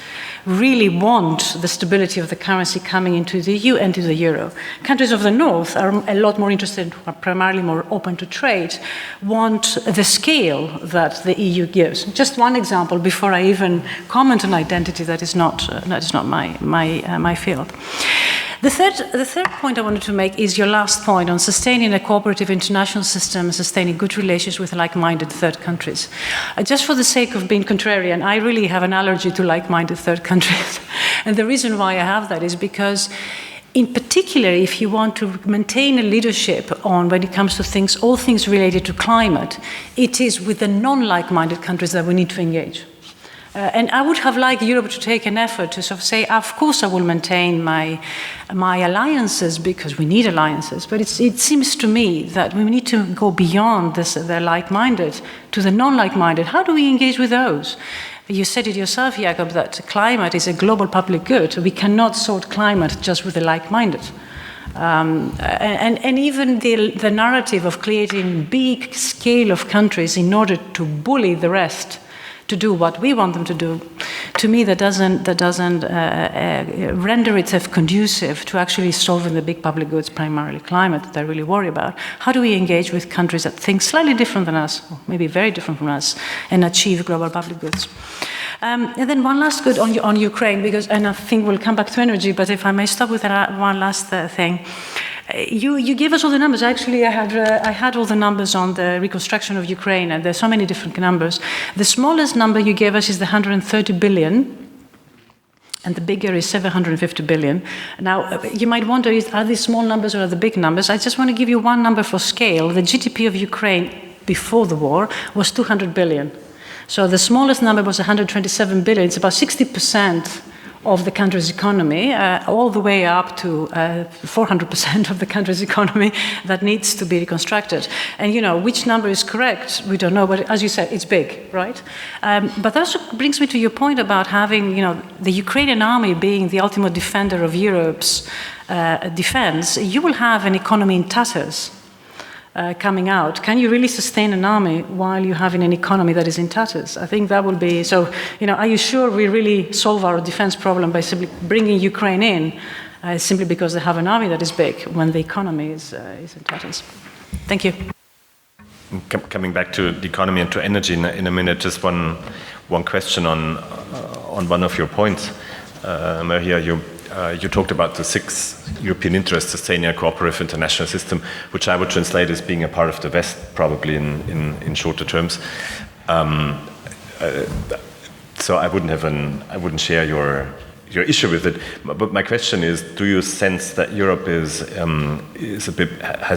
really want the stability of the currency coming into the EU and to the euro. Countries of the North are a lot more interested, are primarily more open to trade, want the scale that the EU gives. Just one example before I even comment on identity that is not my field. The third point I wanted to make is your last point on sustaining a cooperative international system and sustaining good relations with like-minded third countries. Just for the sake of being contrarian, I really have an allergy to like-minded third countries. And the reason why I have that is because, in particular, if you want to maintain a leadership on when it comes to all things related to climate, it is with the non-like-minded countries that we need to engage. And I would have liked Europe to take an effort to sort of say, of course I will maintain my alliances because we need alliances, but it seems to me that we need to go beyond the like-minded to the non-like-minded. How do we engage with those? You said it yourself, Jakob, that climate is a global public good. We cannot sort climate just with the like-minded. And even the narrative of creating big scale of countries in order to bully the rest to do what we want them to do, to me that doesn't render itself conducive to actually solving the big public goods, primarily climate, that I really worry about. How do we engage with countries that think slightly different than us, or maybe very different from us, and achieve global public goods? And then one last good on Ukraine, and I think we'll come back to energy, but if I may stop with one last thing. You gave us all the numbers. Actually, I had all the numbers on the reconstruction of Ukraine, and there's so many different numbers. The smallest number you gave us is the 130 billion, and the bigger is 750 billion. Now, you might wonder, are these small numbers or are the big numbers? I just want to give you one number for scale. The GDP of Ukraine before the war was 200 billion. So the smallest number was 127 billion. It's about 60% of the country's economy, all the way up to 400% of the country's economy that needs to be reconstructed. And which number is correct, we don't know, but as you said, it's big, right? But that also brings me to your point about having, the Ukrainian army being the ultimate defender of Europe's defense. You will have an economy in tatters coming out. Can you really sustain an army while you're having an economy that is in tatters? I think that will be, so, are you sure we really solve our defense problem by simply bringing Ukraine in simply because they have an army that is big when the economy is in tatters? Thank you. Coming back to the economy and to energy in a minute, just one question on one of your points. Maria, you talked about the 6 European interests, sustaining a cooperative international system, which I would translate as being a part of the West, probably in shorter terms. So I wouldn't share your issue with it. But my question is: do you sense that Europe has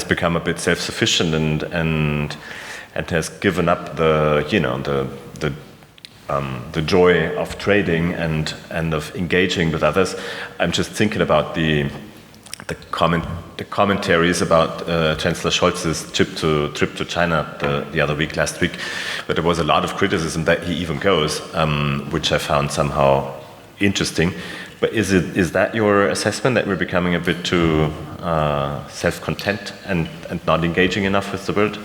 become a bit self-sufficient and has given up the the joy of trading and of engaging with others. I'm just thinking about the commentaries about Chancellor Scholz's trip to China the other week, last week, but there was a lot of criticism that he even goes, which I found somehow interesting. But is that your assessment, that we're becoming a bit too self-content and not engaging enough with the world?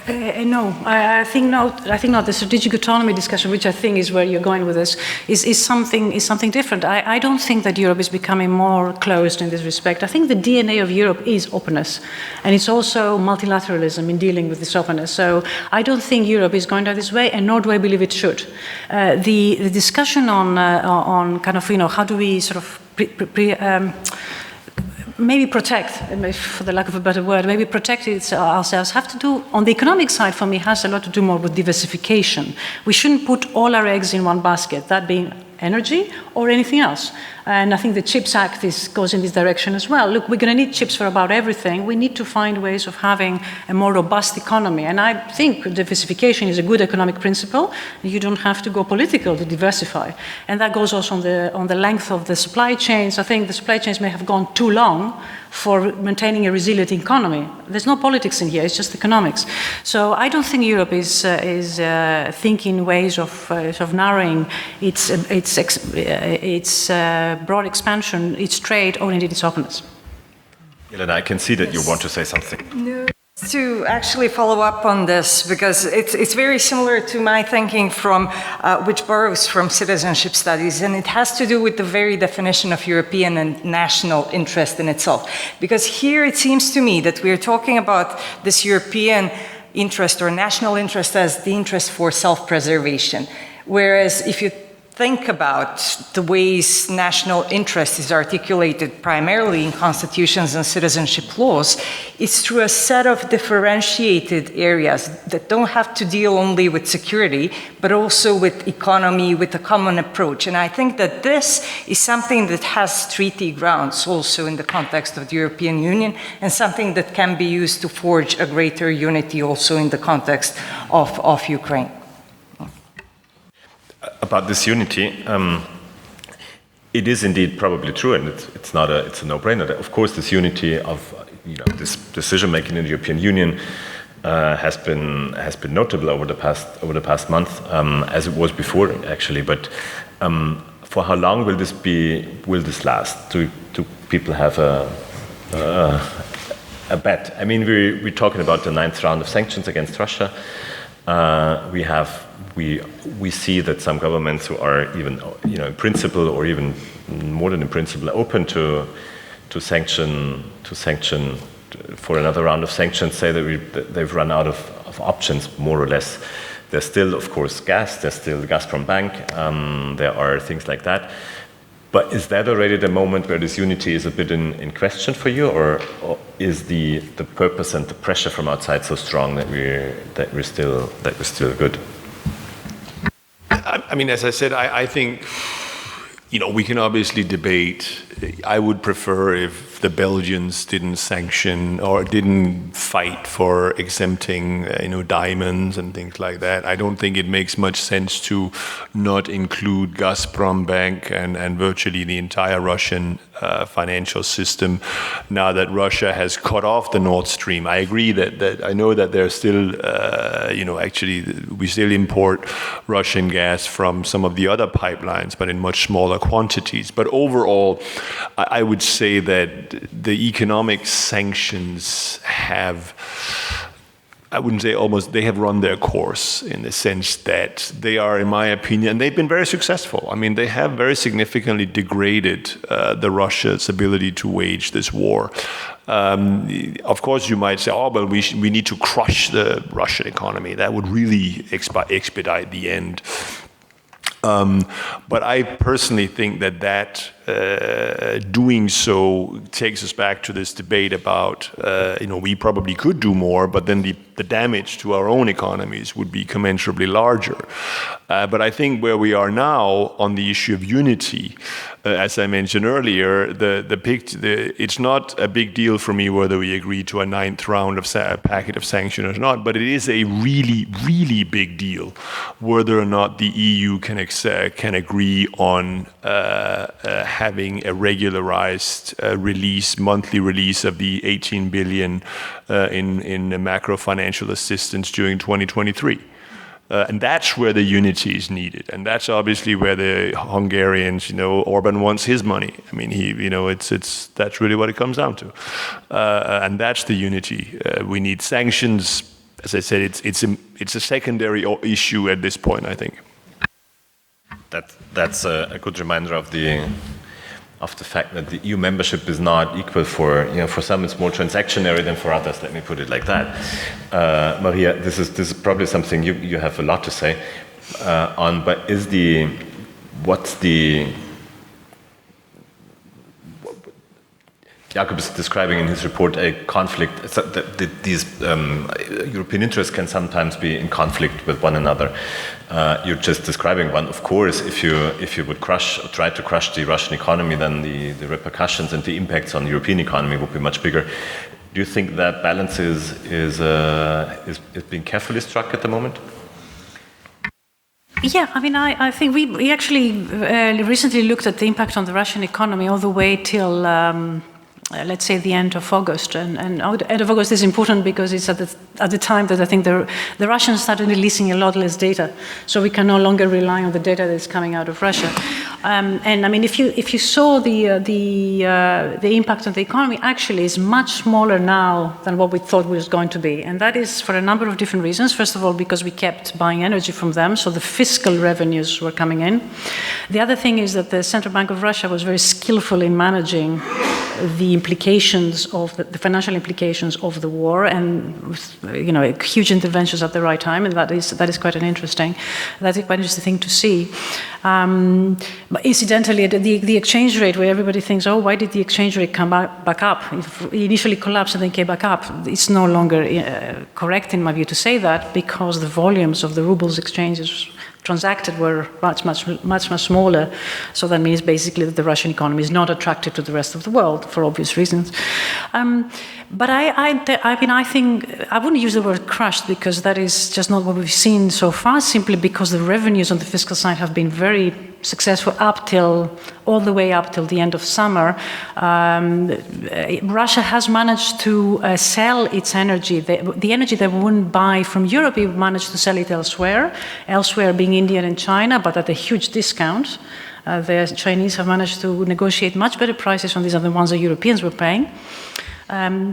No, I think not. I think not. The strategic autonomy discussion, which I think is where you're going with this, is something different. I don't think that Europe is becoming more closed in this respect. I think the DNA of Europe is openness, and it's also multilateralism in dealing with this openness. So I don't think Europe is going down this way, and nor do I believe it should. The discussion on kind of, how do we sort of maybe protect, for the lack of a better word, maybe protect ourselves, have to do, on the economic side for me, has a lot to do more with diversification. We shouldn't put all our eggs in one basket, that being energy or anything else. And I think the CHIPS Act goes in this direction as well. Look, we're going to need chips for about everything. We need to find ways of having a more robust economy. And I think diversification is a good economic principle. You don't have to go political to diversify. And that goes also on the length of the supply chains. I think the supply chains may have gone too long for maintaining a resilient economy. There's no politics in here, it's just economics. So I don't think Europe is thinking ways of narrowing its broad expansion, its trade, or indeed its openness. Jelena, I can see that you want to say something. No. To actually follow up on this, because it's very similar to my thinking which borrows from citizenship studies, and it has to do with the very definition of European and national interest in itself. Because here it seems to me that we're talking about this European interest or national interest as the interest for self-preservation. Whereas if you think about the ways national interest is articulated primarily in constitutions and citizenship laws, it's through a set of differentiated areas that don't have to deal only with security, but also with economy, with a common approach. And I think that this is something that has treaty grounds also in the context of the European Union, and something that can be used to forge a greater unity also in the context of Ukraine. About this unity, it is indeed probably true, and it's a no-brainer. Of course, this unity of this decision making in the European Union has been notable over the past month, as it was before actually. But for how long will this last? Do people have a bet? I mean, we're talking about the 9th round of sanctions against Russia. We see that some governments who are even, in principle or even more than in principle, open to sanction for another round of sanctions, say that they've run out of options, more or less. There's still, of course, gas. There's still the Gazprom Bank. There are things like that. But is that already the moment where this unity is a bit in question for you, or is the purpose and the pressure from outside so strong that we're still good? I mean, as I said, I think, we can obviously debate. I would prefer if the Belgians didn't sanction or didn't fight for exempting, diamonds and things like that. I don't think it makes much sense to not include Gazprom Bank and virtually the entire Russian financial system now that Russia has cut off the Nord Stream. I agree that I know that there's still, actually we still import Russian gas from some of the other pipelines, but in much smaller quantities. But overall, I would say that the economic sanctions have, I wouldn't say almost, they have run their course in the sense that they are, in my opinion, they've been very successful. I mean, they have very significantly degraded Russia's ability to wage this war. Of course, you might say, but we need to crush the Russian economy. That would really expedite the end. But I personally think that doing so takes us back to this debate about, we probably could do more, but then the damage to our own economies would be commensurably larger. But I think where we are now on the issue of unity, as I mentioned earlier, it's not a big deal for me whether we agree to a 9th round of packet of sanctions or not, but it is a really, really big deal whether or not the EU can agree on having a regularized monthly release of the 18 billion in macro financial assistance during 2023. And that's where the unity is needed, and that's obviously where the Hungarians, Orban wants his money. I mean, that's really what it comes down to, and that's the unity we need. Sanctions, as I said, it's a secondary issue at this point, I think. That's a good reminder of the fact that the EU membership is not equal for some it's more transactionary than for others. Let me put it like that. Maria, this is probably something you have a lot to say on. But Jakob is describing in his report a conflict. These European interests can sometimes be in conflict with one another. You're just describing one. Of course, if you would try to crush the Russian economy, then the repercussions and the impacts on the European economy would be much bigger. Do you think that balance is being carefully struck at the moment? Yeah, I mean, I think we actually recently looked at the impact on the Russian economy all the way till let's say the end of August, and end of August is important because it's at the time that I think the Russians started releasing a lot less data, so we can no longer rely on the data that's coming out of Russia. And I mean, if you saw the impact on the economy, actually is much smaller now than what we thought it was going to be, and that is for a number of different reasons. First of all, because we kept buying energy from them, so the fiscal revenues were coming in. The other thing is that the Central Bank of Russia was very skillful in managing the implications of the financial implications of the war, and huge interventions at the right time, and that is quite interesting thing to see. But incidentally, the exchange rate, where everybody thinks, oh, why did the exchange rate come back up? It initially collapsed and then came back up. It's no longer correct in my view to say that, because the volumes of the rubles exchanges transacted were much smaller. So that means basically that the Russian economy is not attractive to the rest of the world for obvious reasons. But I think I wouldn't use the word crushed, because that is just not what we've seen so far, simply because the revenues on the fiscal side have been very successful all the way up till the end of summer. Russia has managed to sell its energy. The energy that we wouldn't buy from Europe, we managed to sell it elsewhere being India and China, but at a huge discount. The Chinese have managed to negotiate much better prices on these than the ones the Europeans were paying.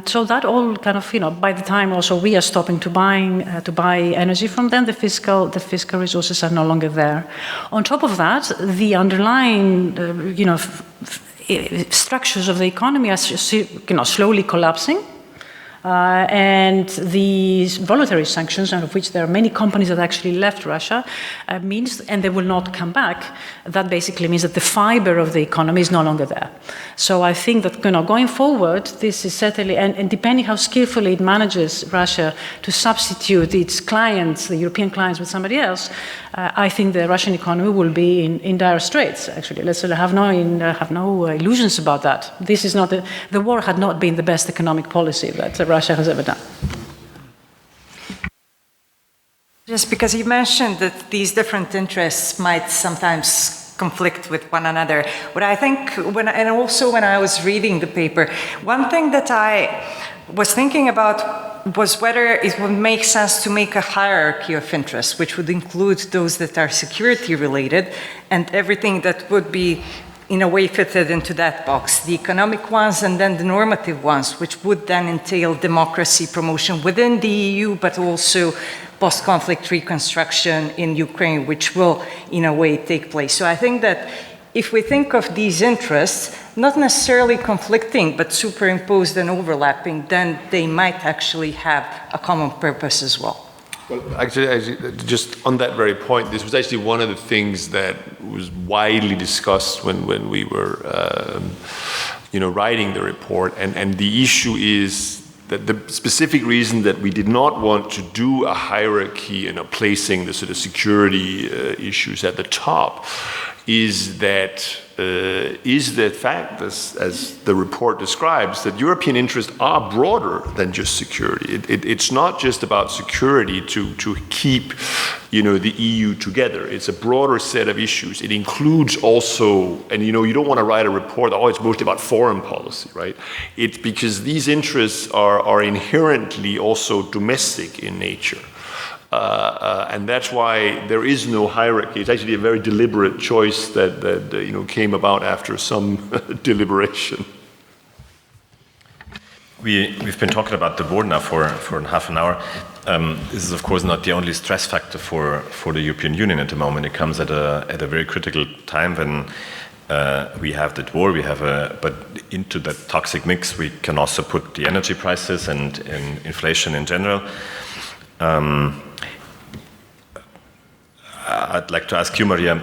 So that all kind of, by the time also we are stopping to buy energy from them, the fiscal resources are no longer there. On top of that, the underlying, structures of the economy are, slowly collapsing. And the voluntary sanctions, out of which there are many companies that actually left Russia, means, and they will not come back, that basically means that the fiber of the economy is no longer there. So I think that going forward, this is certainly, and depending how skillfully it manages Russia to substitute its clients, the European clients, with somebody else, I think the Russian economy will be in dire straits, actually. Let's have no illusions about that. This is not, the war had not been the best economic policy that Russia has ever done. Just because you mentioned that these different interests might sometimes conflict with one another. What I think, when I was reading the paper, one thing that I was thinking about was whether it would make sense to make a hierarchy of interests, which would include those that are security related and everything that would be in a way fitted into that box, the economic ones and then the normative ones, which would then entail democracy promotion within the EU, but also post-conflict reconstruction in Ukraine, which will, in a way, take place. So I think that if we think of these interests, not necessarily conflicting, but superimposed and overlapping, then they might actually have a common purpose as well. Well, actually, just on that very point, this was actually one of the things that was widely discussed when we were, writing the report. And the issue is that the specific reason that we did not want to do a hierarchy and placing the sort of security issues at the top is the fact, as the report describes, that European interests are broader than just security. It's not just about security to keep, the EU together. It's a broader set of issues. It includes also, and you don't want to write a report, it's mostly about foreign policy, right? It's because these interests are inherently also domestic in nature. And that's why there is no hierarchy. It's actually a very deliberate choice that came about after some deliberation. We've been talking about the board now for half an hour. This is, of course, not the only stress factor for the European Union at the moment. It comes at a very critical time when we have the war. But into that toxic mix, we can also put the energy prices and inflation in general. I'd like to ask you, Maria,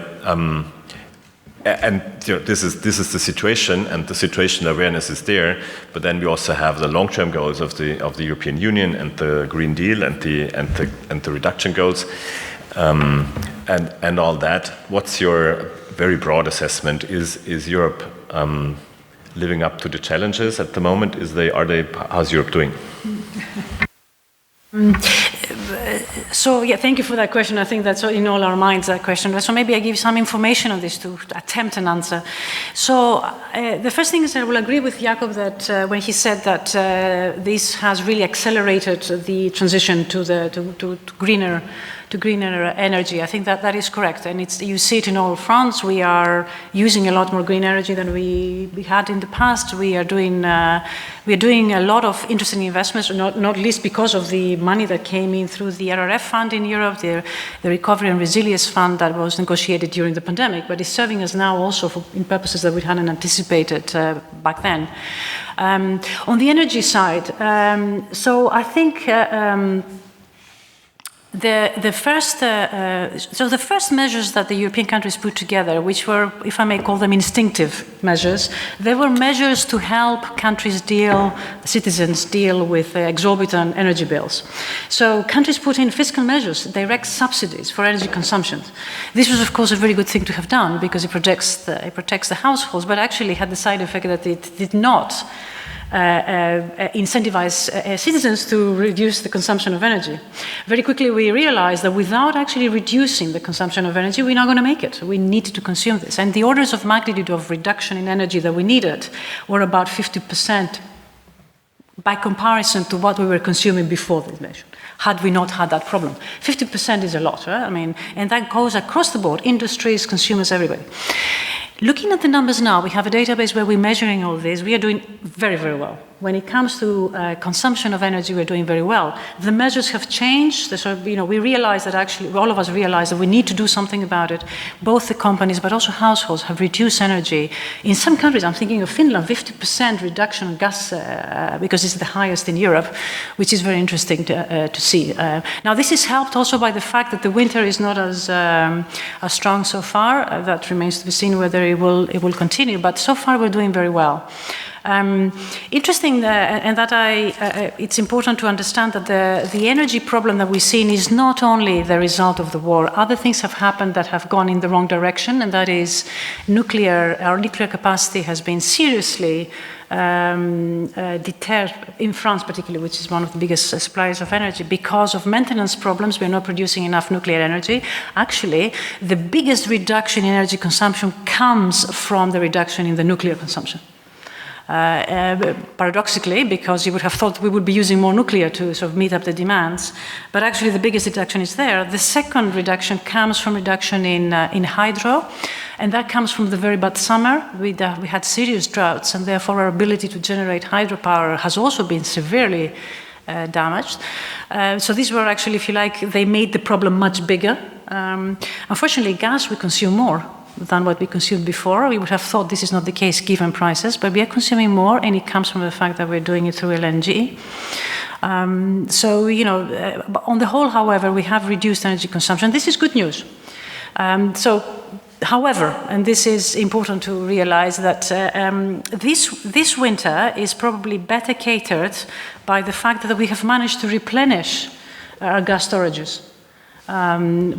this is the situation, and the situation awareness is there. But then we also have the long-term goals of the European Union and the Green Deal and the reduction goals, and all that. What's your very broad assessment? Is Europe living up to the challenges at the moment? How's Europe doing? So, thank you for that question. I think that's in all our minds, that question. So maybe I give some information on this to attempt an answer. So the first thing is I will agree with Jakob that when he said that this has really accelerated the transition to greener energy. I think that is correct, and you see it in all fronts. We are using a lot more green energy than we had in the past. We are doing a lot of interesting investments, not least because of the money that came in through the RRF fund in Europe, the Recovery and Resilience Fund that was negotiated during the pandemic, but is serving us now also in purposes that we hadn't anticipated back then. On the energy side, so I think. The first measures that the European countries put together, which were, if I may call them instinctive measures, they were measures to help citizens deal with exorbitant energy bills. So countries put in fiscal measures, direct subsidies for energy consumption. This was, of course, a very good thing to have done because it protects the households, but actually had the side effect that it did not incentivize citizens to reduce the consumption of energy. Very quickly we realized that without actually reducing the consumption of energy, we're not going to make it. We need to consume this. And the orders of magnitude of reduction in energy that we needed were about 50% by comparison to what we were consuming before this measure, had we not had that problem. 50% is a lot, right? I mean, and that goes across the board, industries, consumers, everybody. Looking at the numbers now, we have a database where we're measuring all this. We are doing very, very well. When it comes to consumption of energy, we're doing very well. The measures have changed. We realize that actually, all of us realize that we need to do something about it. Both the companies, but also households, have reduced energy. In some countries, I'm thinking of Finland, 50% reduction of gas, because it's the highest in Europe, which is very interesting to see. Now, this is helped also by the fact that the winter is not as strong so far. That remains to be seen whether it will continue. But so far, we're doing very well. Interesting, and that it's important to understand that the energy problem that we've seen is not only the result of the war. Other things have happened that have gone in the wrong direction, and that is our nuclear capacity has been seriously deterred in France particularly, which is one of the biggest suppliers of energy, because of maintenance problems. We're not producing enough nuclear energy. Actually, the biggest reduction in energy consumption comes from the reduction in the nuclear consumption. Paradoxically, because you would have thought we would be using more nuclear to sort of meet up the demands, but actually the biggest reduction is there. The second reduction comes from reduction in hydro, and that comes from the very bad summer. We had serious droughts, and therefore our ability to generate hydropower has also been severely damaged. So these were actually, if you like, they made the problem much bigger. Unfortunately, gas we consume more than what we consumed before. We would have thought this is not the case given prices, but we are consuming more, and it comes from the fact that we're doing it through LNG. So, on the whole, however, we have reduced energy consumption. This is good news. However, and this is important to realize that this winter is probably better catered by the fact that we have managed to replenish our gas storages.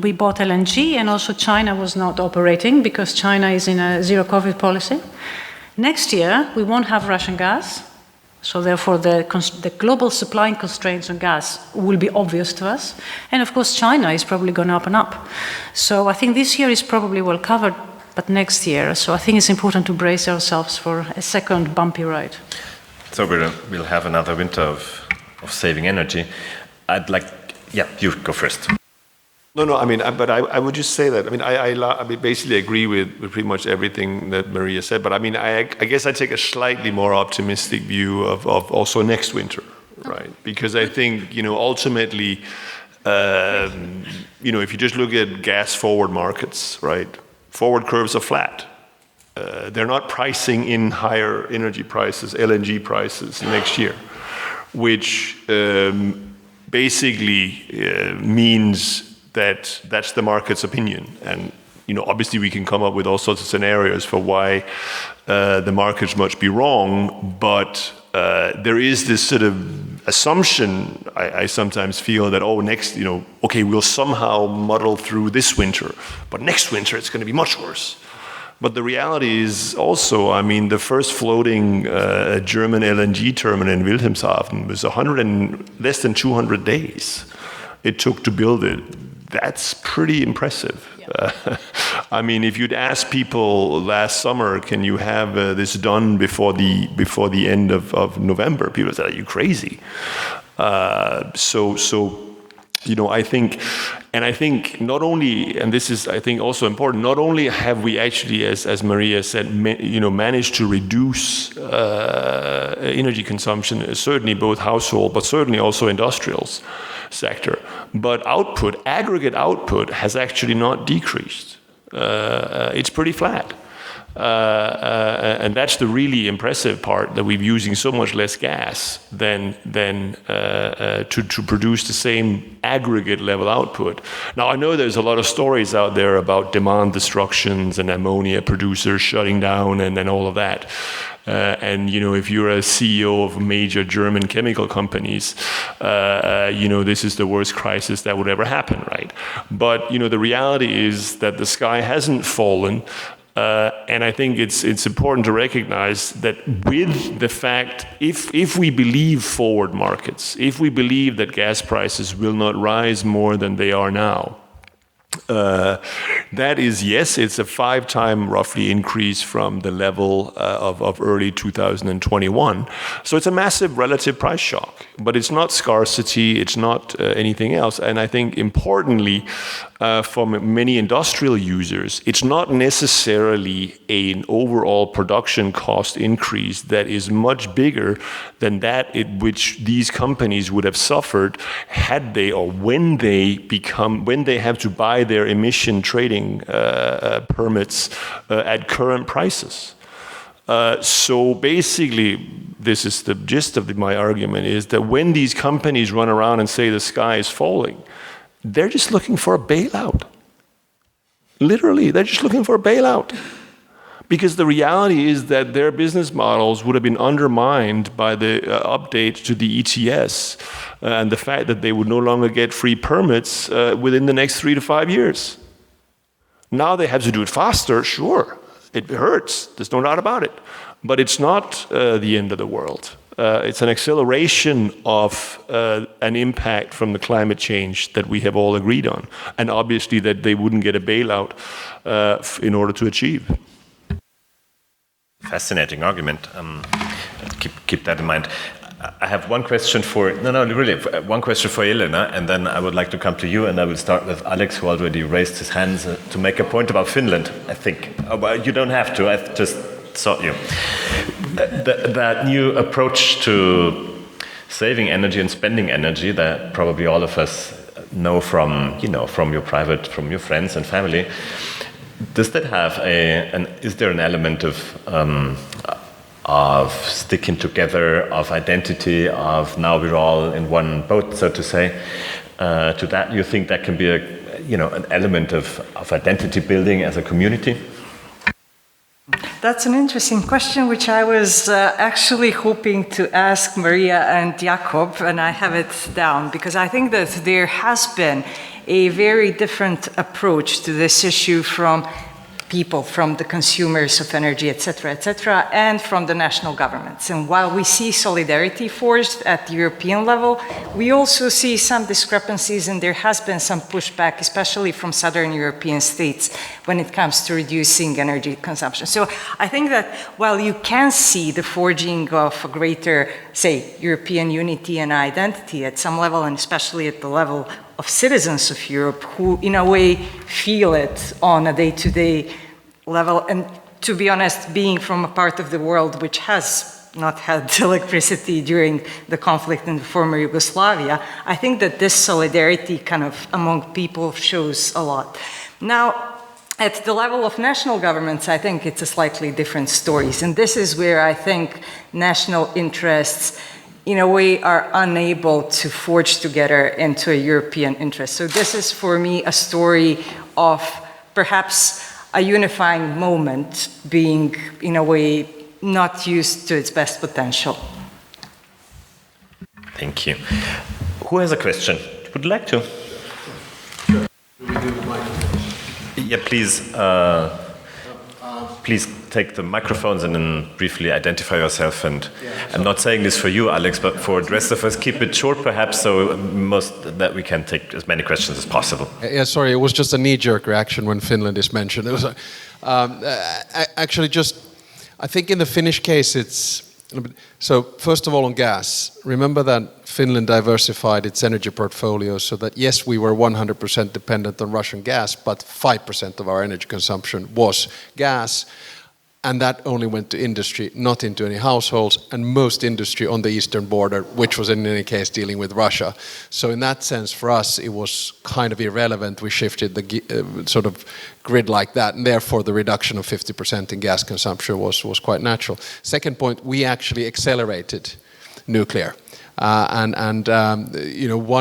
We bought LNG, and also China was not operating because China is in a zero-COVID policy. Next year, we won't have Russian gas, so therefore the global supply constraints on gas will be obvious to us. And of course, China is probably going up and up. So I think this year is probably well covered, but next year. So I think it's important to brace ourselves for a second bumpy ride. So we'll have another winter of saving energy. You go first. No, I mean, but I would just say that, I basically agree with pretty much everything that Maria said, but I guess I take a slightly more optimistic view of also next winter, right? Because I think, ultimately, if you just look at gas forward markets, right? Forward curves are flat. They're not pricing in higher energy prices, LNG prices next year, which basically means that's the market's opinion. And, obviously we can come up with all sorts of scenarios for why the markets must be wrong, but there is this sort of assumption, I sometimes feel that, next, we'll somehow muddle through this winter, but next winter it's going to be much worse. But the reality is also, the first floating German LNG terminal in Wilhelmshaven was less than 200 days it took to build it. That's pretty impressive. Yeah. If you'd asked people last summer, can you have this done before the end of November? People said, are you crazy? I think not only, and this is, I think, also important, not only have we actually, as Maria said, managed to reduce energy consumption, certainly both household, but certainly also industrials sector, but aggregate output has actually not decreased. It's pretty flat. And that's the really impressive part, that we're using so much less gas than to produce the same aggregate level output. Now, I know there's a lot of stories out there about demand destructions and ammonia producers shutting down and all of that. If you're a CEO of major German chemical companies, this is the worst crisis that would ever happen, right? But, the reality is that the sky hasn't fallen. And I think it's important to recognize that with the fact, if we believe forward markets, if we believe that gas prices will not rise more than they are now, that is, yes, it's a 5-time roughly increase from the level of early 2021. So it's a massive relative price shock, but it's not scarcity, it's not anything else. And I think importantly, for many industrial users, it's not necessarily an overall production cost increase that is much bigger than that in which these companies would have suffered had they, or when they have to buy their emission trading permits at current prices. So basically, this is the gist of my argument, is that when these companies run around and say the sky is falling, they're just looking for a bailout. Literally, they're just looking for a bailout. Because the reality is that their business models would have been undermined by the update to the ETS and the fact that they would no longer get free permits within the next 3 to 5 years. Now they have to do it faster, sure. It hurts, there's no doubt about it. But it's not the end of the world. It's an acceleration of an impact from the climate change that we have all agreed on. And obviously that they wouldn't get a bailout in order to achieve. Fascinating argument. Keep that in mind. I have one question one question for Jelena, and then I would like to come to you, and I will start with Alex, who already raised his hands to make a point about Finland, I think. Well, you don't have to, I just saw you. That new approach to saving energy and spending energy that probably all of us know from your friends and family. Does that have is there an element of of sticking together, of identity, of now we're all in one boat, so to say. To that, you think that can be an element of identity building as a community? That's an interesting question, which I was actually hoping to ask Maria and Jakob, and I have it down, because I think that there has been a very different approach to this issue from people, from the consumers of energy, etc., and from the national governments. And while we see solidarity forged at the European level, we also see some discrepancies, and there has been some pushback, especially from Southern European states, when it comes to reducing energy consumption. So I think that while you can see the forging of a greater, say, European unity and identity at some level, and especially at the level of citizens of Europe who, in a way, feel it on a day-to-day level. And to be honest, being from a part of the world which has not had electricity during the conflict in the former Yugoslavia, I think that this solidarity kind of among people shows a lot. Now, at the level of national governments, I think it's a slightly different story. And this is where I think national interests in a way are unable to forge together into a European interest. So this is for me a story of perhaps a unifying moment being in a way not used to its best potential. Thank you. Who has a question? Would you like to? Sure. Do we do the microphones? Yeah, please. Please take the microphones and then briefly identify yourself. And I'm not saying this for you, Alex, but for the rest of us, keep it short, perhaps, so that we can take as many questions as possible. Yeah, sorry, it was just a knee-jerk reaction when Finland is mentioned. It was actually just, I think in the Finnish case, it's so. First of all, on gas, remember that Finland diversified its energy portfolio so that yes, we were 100% dependent on Russian gas, but 5% of our energy consumption was gas. And that only went to industry, not into any households, and most industry on the eastern border, which was in any case dealing with Russia. So in that sense, for us, it was kind of irrelevant. We shifted the sort of grid like that, and therefore the reduction of 50% in gas consumption was quite natural. Second point, we actually accelerated nuclear. One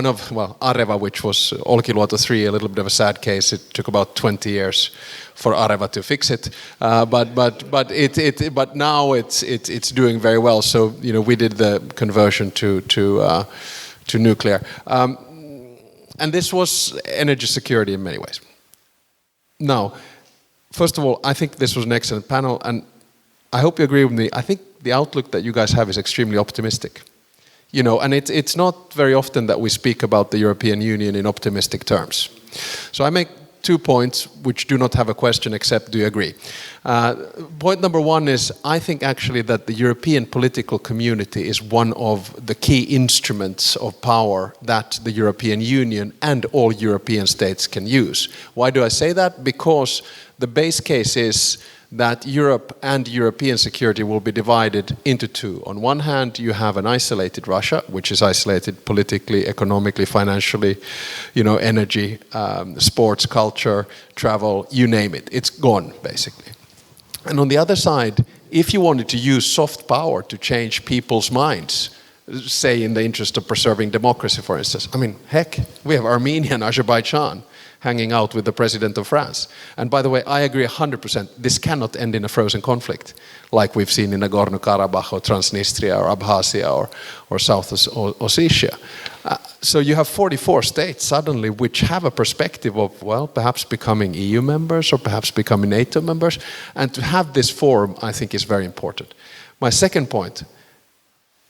of, Areva, which was Olkiluoto 3, a little bit of a sad case. It took about 20 years for Areva to fix it, but now it's doing very well. So we did the conversion to nuclear, and this was energy security in many ways. Now, first of all, I think this was an excellent panel, and I hope you agree with me. I think the outlook that you guys have is extremely optimistic. And it's not very often that we speak about the European Union in optimistic terms. So I make 2 points which do not have a question except do you agree? Point number one is I think actually that the European political community is one of the key instruments of power that the European Union and all European states can use. Why do I say that? Because the base case is that Europe and European security will be divided into two. On one hand, you have an isolated Russia, which is isolated politically, economically, financially, energy, sports, culture, travel, you name it. It's gone, basically. And on the other side, if you wanted to use soft power to change people's minds, say in the interest of preserving democracy, for instance, heck, we have Armenia and Azerbaijan hanging out with the president of France. And by the way, I agree 100%. This cannot end in a frozen conflict, like we've seen in Nagorno-Karabakh or Transnistria or Abkhazia or South Ossetia. So you have 44 states suddenly which have a perspective of, perhaps becoming EU members or perhaps becoming NATO members. And to have this forum, I think, is very important. My second point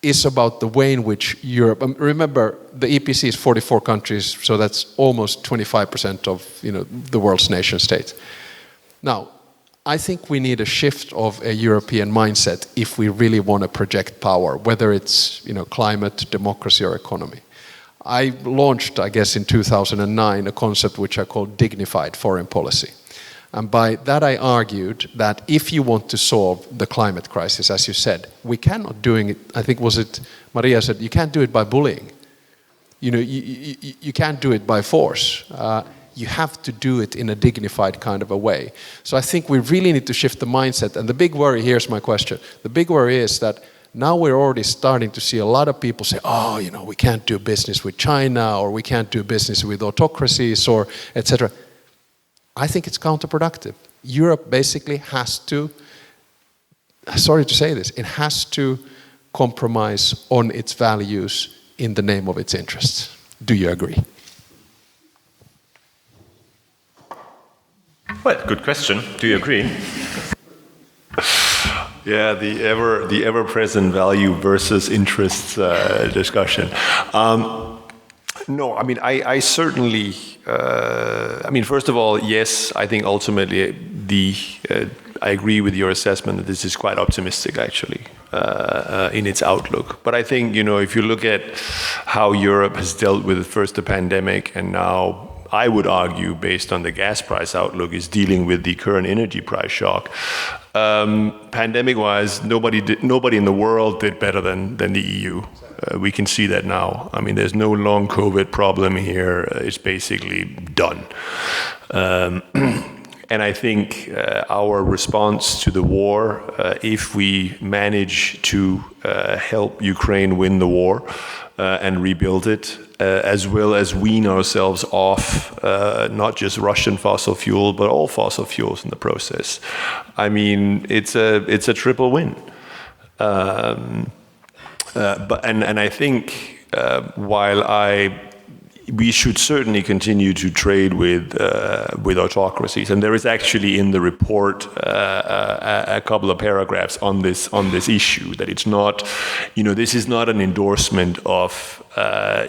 is about the way in which Europe, remember the EPC is 44 countries, so that's almost 25% of the world's nation states. Now, I think we need a shift of a European mindset if we really want to project power, whether it's climate, democracy or economy. I launched, I guess in 2009, a concept which I call dignified foreign policy. And by that I argued that if you want to solve the climate crisis, as you said, we cannot do it, I think was it Maria said, you can't do it by bullying. You can't do it by force. you have to do it in a dignified kind of a way. So I think we really need to shift the mindset. And the big worry, here's my question, the big worry is that now we're already starting to see a lot of people say, oh, you know, we can't do business with China, or we can't do business with autocracies, or etc. I think it's counterproductive. Europe basically has to, sorry to say this, it has to compromise on its values in the name of its interests. Do you agree? Well, good question. Do you agree? Yeah, the ever-present value versus interests discussion. No, I mean, I certainly, I mean, first of all, yes, I think ultimately I agree with your assessment that this is quite optimistic, actually, in its outlook. But I think, you know, if you look at how Europe has dealt with first the pandemic, and now, I would argue, based on the gas price outlook, is dealing with the current energy price shock. Pandemic-wise, nobody in the world did better than the EU. We can see that now. I mean, there's no long COVID problem here. It's basically done. And I think our response to the war, if we manage to help Ukraine win the war and rebuild it, as well as wean ourselves off not just Russian fossil fuel, but all fossil fuels in the process. I mean, it's a triple win. But I think while we should certainly continue to trade with autocracies, and there is actually in the report a couple of paragraphs on this issue, that it's not, you know, this is not an endorsement of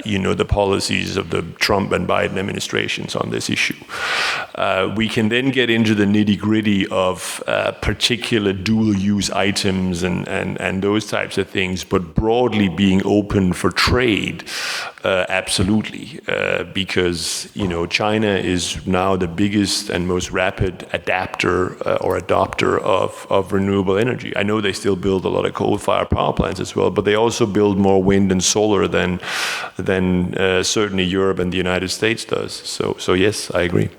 you know, the policies of the Trump and Biden administrations on this issue. We can then get into the nitty-gritty of particular dual-use items and those types of things, but broadly being open for trade, absolutely, because, you know, China is now the biggest and most rapid adapter or adopter of renewable energy. I know they still build a lot of coal-fired power plants as well, but they also build more wind and solar than certainly Europe and the United States does. So yes, I agree.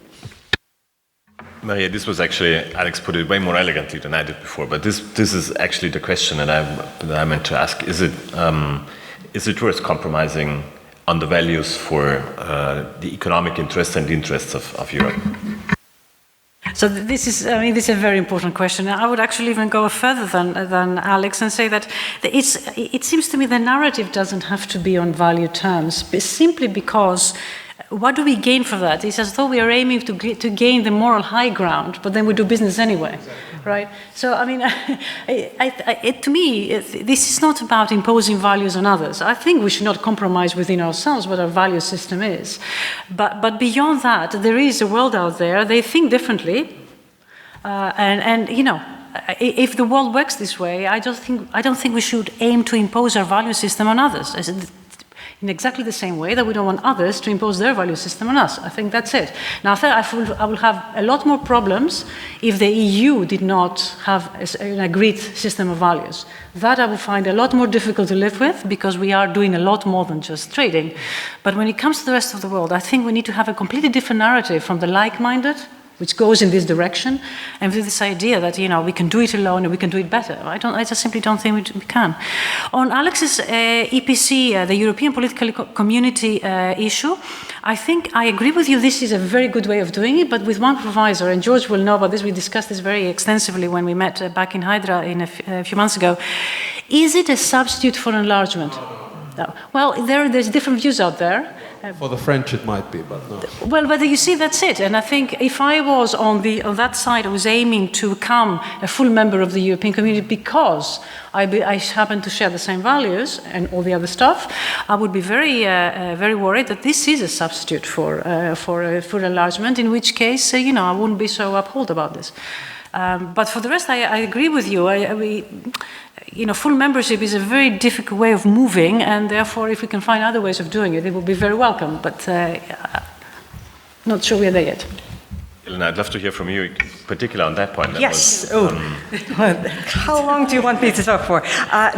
Maria, this was actually, Alex put it way more elegantly than I did before, but this is actually the question that I meant to ask. Is it worth compromising on the values for the economic interests and interests of Europe? So this is a very important question. I would actually even go further than Alex and say that it seems to me the narrative doesn't have to be on value terms, but simply because what do we gain from that? It's as though we are aiming to gain the moral high ground, but then we do business anyway, exactly. Right? So, I mean, to me, this is not about imposing values on others. I think we should not compromise within ourselves what our value system is. But beyond that, there is a world out there. They think differently, and you know, if the world works this way, I don't think we should aim to impose our value system on others. In exactly the same way that we don't want others to impose their value system on us. I think that's it. Now, I will have a lot more problems if the EU did not have an agreed system of values. That I will find a lot more difficult to live with, because we are doing a lot more than just trading. But when it comes to the rest of the world, I think we need to have a completely different narrative from the like-minded, which goes in this direction, and with this idea that, you know, we can do it alone and we can do it better. I just simply don't think we can. On Alex's EPC, the European Political Community issue, I think I agree with you. This is a very good way of doing it, but with one proviso, and George will know about this. We discussed this very extensively when we met back in Hydra a few months ago. Is it a substitute for enlargement? No. Well, there's different views out there. For the French it might be, but no. Well, but you see, that's it. And I think if I was on that side, I was aiming to become a full member of the European community because I happen to share the same values and all the other stuff, I would be very worried that this is a substitute for enlargement, in which case, you know, I wouldn't be so uphold about this. But for the rest, I agree with you. You know, full membership is a very difficult way of moving, and therefore, if we can find other ways of doing it, it will be very welcome. But not sure we are there yet. Jelena, I'd love to hear from you, particularly on that point. Yes. How long do you want me to talk for?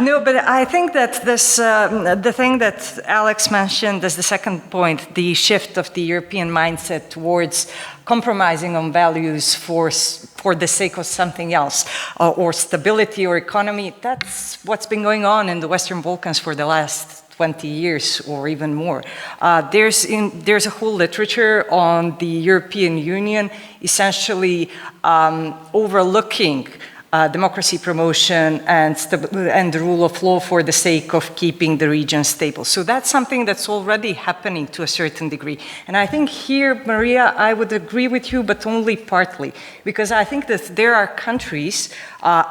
No, but I think that this, the thing that Alex mentioned as the second point, the shift of the European mindset towards compromising on values for the sake of something else, or stability or economy, that's what's been going on in the Western Balkans for the last 20 years or even more. There's a whole literature on the European Union essentially overlooking democracy promotion and the rule of law for the sake of keeping the region stable. So that's something that's already happening to a certain degree. And I think here, Maria, I would agree with you, but only partly, because I think that there are countries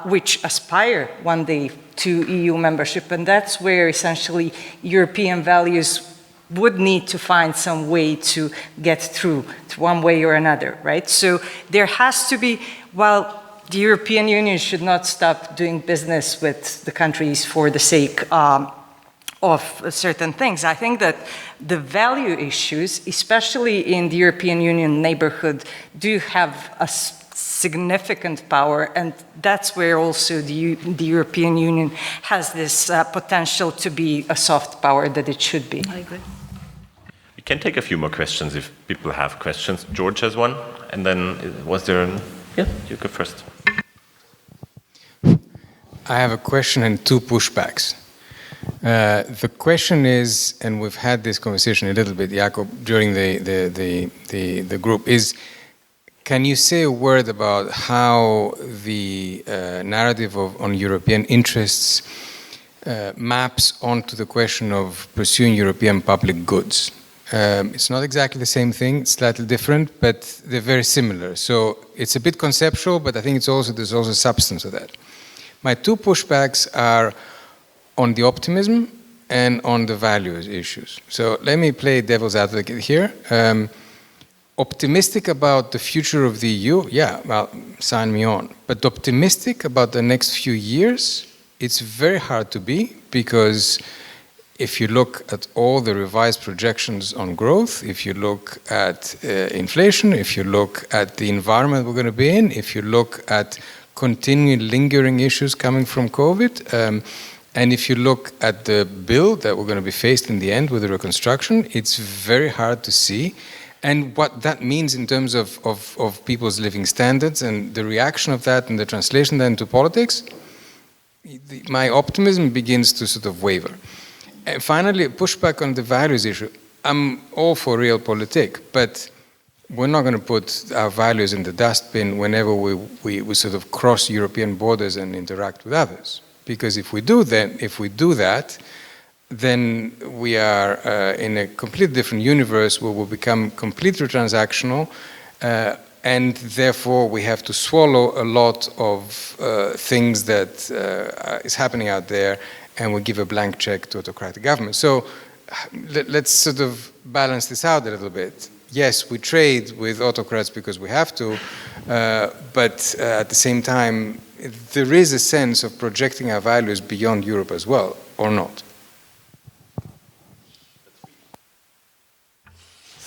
which aspire one day to EU membership, and that's where essentially European values would need to find some way to get through one way or another, right? So there has to be, well, the European Union should not stop doing business with the countries for the sake of certain things. I think that the value issues, especially in the European Union neighborhood, do have a significant power, and that's where also the European Union has this potential to be a soft power that it should be. I agree. We can take a few more questions if people have questions. George has one, and then was there yeah, you go first. I have a question and two pushbacks. The question is, and we've had this conversation a little bit, Jakob, during the group, is can you say a word about how the narrative on European interests maps onto the question of pursuing European public goods? It's not exactly the same thing, it's slightly different, but they're very similar. So it's a bit conceptual, but I think there's also substance of that. My two pushbacks are on the optimism and on the values issues. So let me play devil's advocate here. Optimistic about the future of the EU? Yeah, well, sign me on. But optimistic about the next few years? It's very hard to be, because if you look at all the revised projections on growth, if you look at inflation, if you look at the environment we're going to be in, if you look at continuing lingering issues coming from COVID, and if you look at the bill that we're going to be faced in the end with the reconstruction, it's very hard to see. And what that means in terms of people's living standards and the reaction of that and the translation then into politics, my optimism begins to sort of waver. And finally, a pushback on the values issue. I'm all for realpolitik, but we're not going to put our values in the dustbin whenever we sort of cross European borders and interact with others. Because if we do that, then we are in a completely different universe where we'll become completely transactional, and therefore we have to swallow a lot of things that is happening out there, and we give a blank check to autocratic government. So let's sort of balance this out a little bit. Yes, we trade with autocrats because we have to, but at the same time, there is a sense of projecting our values beyond Europe as well, or not?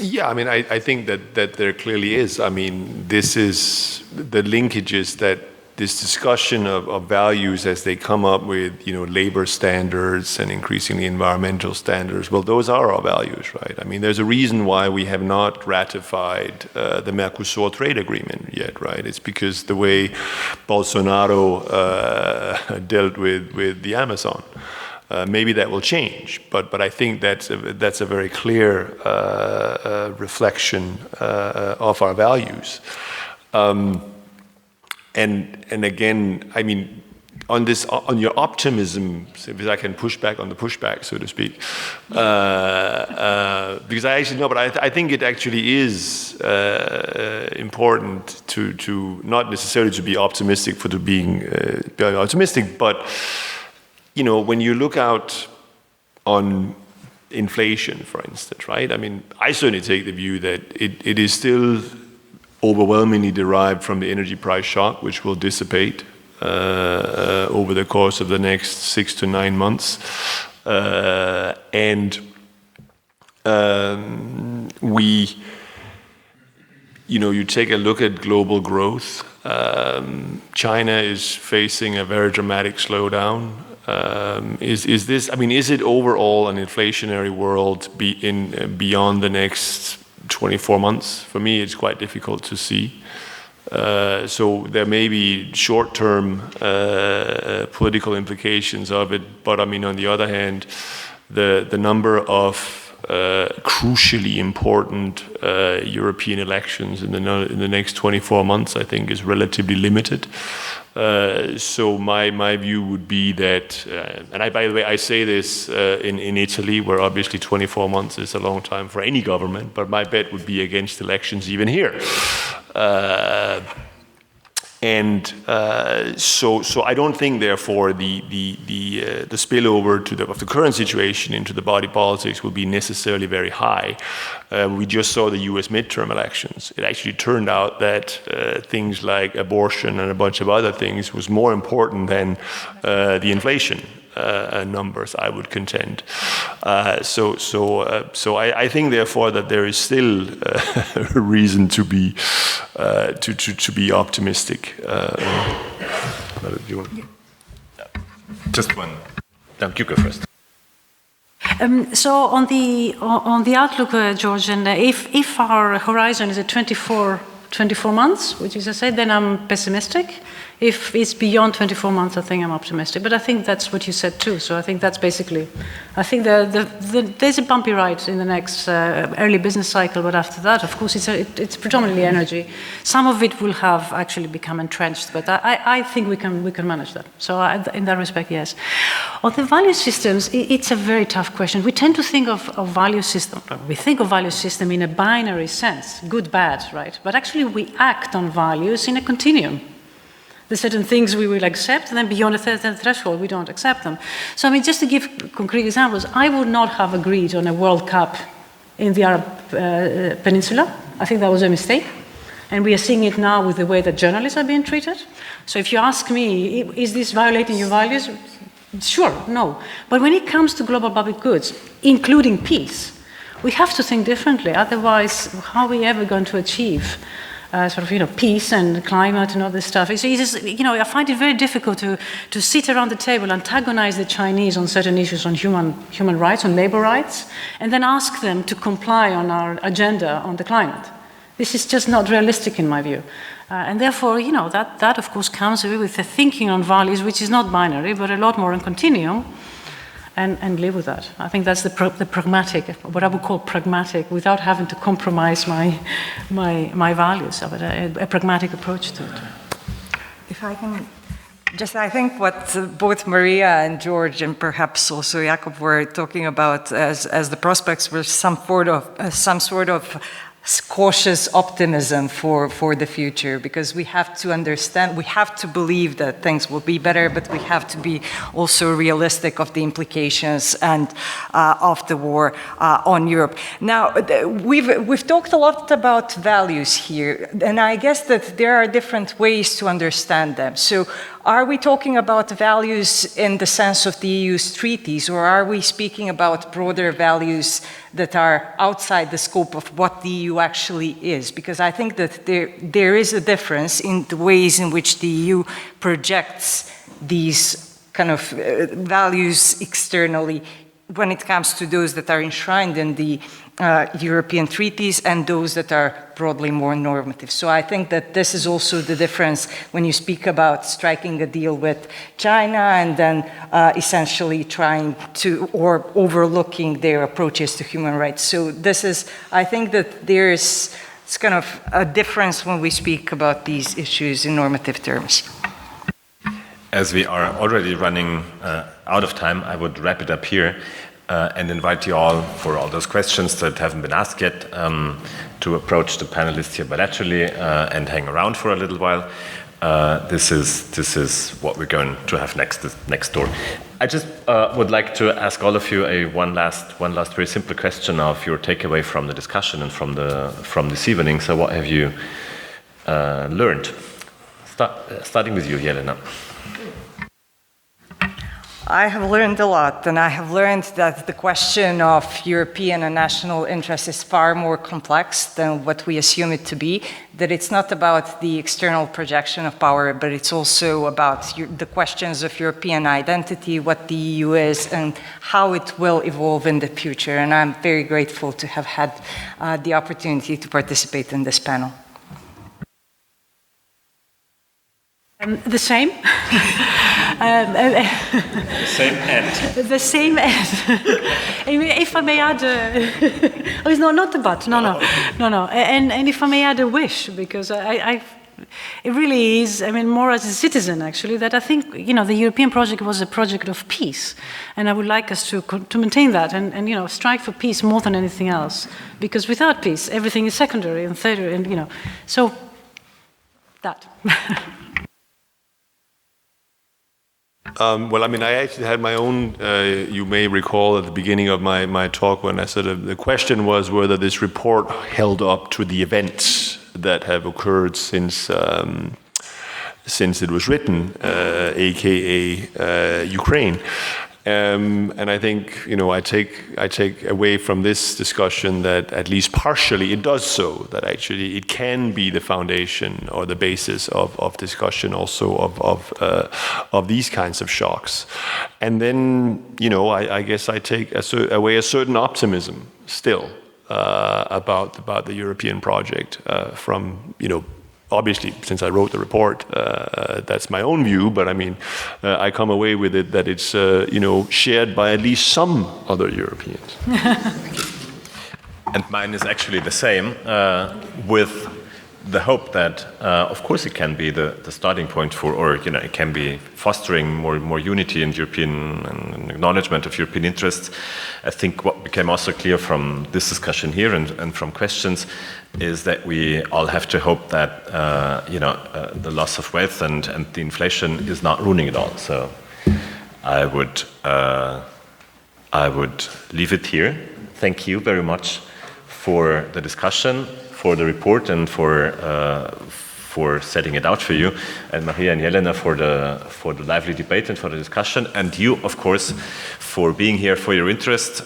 Yeah, I mean, I think that there clearly is. I mean, this is the linkages that this discussion of values as they come up with, labor standards and increasingly environmental standards, well, those are our values, right? I mean, there's a reason why we have not ratified the Mercosur trade agreement yet, right? It's because the way Bolsonaro dealt with the Amazon. Maybe that will change, but I think that's a very clear reflection of our values. And again, I mean, on your optimism, if I can push back on the pushback, so to speak, because I actually know, but I think it actually is important to not necessarily to be optimistic for being optimistic, but when you look out on inflation, for instance, right? I mean, I certainly take the view that it is still overwhelmingly derived from the energy price shock, which will dissipate over the course of the next 6 to 9 months. you take a look at global growth. China is facing a very dramatic slowdown. Is it overall an inflationary world beyond the next 24 months? For me, it's quite difficult to see. So there may be short-term political implications of it, but on the other hand, the number of crucially important European elections in the next 24 months, I think, is relatively limited. So my view would be that, and by the way, I say this in Italy, where obviously 24 months is a long time for any government, but my bet would be against elections even here. So I don't think, therefore, the spillover of the current situation into the body politics will be necessarily very high. We just saw the U.S. midterm elections. It actually turned out that things like abortion and a bunch of other things was more important than the inflation numbers, I would contend. So I think, therefore, that there is still a reason to be optimistic. Just one. No, you go first. So on the outlook, George, and if our horizon is at 24 months, which is I said, then I'm pessimistic. If it's beyond 24 months, I think I'm optimistic. But I think that's what you said too. So I think that's basically, I think there's a bumpy ride in the next early business cycle. But after that, of course, it's predominantly energy. Some of it will have actually become entrenched. But I think we can manage that. So in that respect, yes. On the value systems, it's a very tough question. We tend to think of value system. We think of value system in a binary sense, good, bad, right? But actually, we act on values in a continuum. There's certain things we will accept, and then beyond a certain threshold, we don't accept them. So, just to give concrete examples, I would not have agreed on a World Cup in the Arab Peninsula. I think that was a mistake. And we are seeing it now with the way that journalists are being treated. So if you ask me, is this violating your values? Sure, no. But when it comes to global public goods, including peace, we have to think differently. Otherwise, how are we ever going to achieve peace and climate and all this stuff? It's just, I find it very difficult to sit around the table, antagonize the Chinese on certain issues on human rights, on labor rights, and then ask them to comply on our agenda on the climate. This is just not realistic in my view. And therefore, that of course comes with the thinking on values, which is not binary, but a lot more in continuum. And live with that. I think that's the pragmatic, what I would call pragmatic, without having to compromise my values, but a pragmatic approach to it. If I can I think what both Maria and George and perhaps also Jakob were talking about as the prospects were some sort of cautious optimism for the future, because we have to understand, we have to believe that things will be better, but we have to be also realistic of the implications and of the war on Europe. Now, we've talked a lot about values here, and I guess that there are different ways to understand them. So are we talking about values in the sense of the EU's treaties, or are we speaking about broader values that are outside the scope of what the EU actually is? Because I think that there is a difference in the ways in which the EU projects these kind of values externally when it comes to those that are enshrined in the European treaties and those that are broadly more normative. So I think that this is also the difference when you speak about striking a deal with China and then essentially trying to, or overlooking their approaches to human rights. So this is, I think that it's kind of a difference when we speak about these issues in normative terms. As we are already running out of time, I would wrap it up here and invite you all, for all those questions that haven't been asked yet, to approach the panelists here bilaterally and hang around for a little while. This is what we're going to have next door. I just would like to ask all of you one last very simple question of your takeaway from the discussion and from this evening. So what have you learned? Starting with you, Jelena. I have learned a lot, and I have learned that the question of European and national interest is far more complex than what we assume it to be, that it's not about the external projection of power, but it's also about the questions of European identity, what the EU is, and how it will evolve in the future. And I'm very grateful to have had the opportunity to participate in this panel. The same. Same end. The same end. If I may add, oh, it's not the but. No. And if I may add a wish, because it really is. I mean, more as a citizen, actually, that I think the European project was a project of peace, and I would like us to maintain that and strive for peace more than anything else, because without peace, everything is secondary and third, and so that. Well, I mean, I actually had my own, you may recall at the beginning of my talk when I said the question was whether this report held up to the events that have occurred since it was written, aka Ukraine. And I think, I take away from this discussion that at least partially it does so, that actually it can be the foundation or the basis of discussion also of these kinds of shocks. And then, I guess I take away a certain optimism still about the European project from, obviously, since I wrote the report, that's my own view, but I mean, I come away with it that it's, shared by at least some other Europeans. And mine is actually the same, with the hope that, of course, it can be the starting point for, or it can be fostering more unity in European and acknowledgement of European interests. I think what became also clear from this discussion here and from questions is that we all have to hope that the loss of wealth and the inflation is not ruining it all. So I would leave it here. Thank you very much for the discussion, for the report, and for setting it out for you, and Maria and Jelena for the lively debate and for the discussion, and you, of course, for being here, for your interest,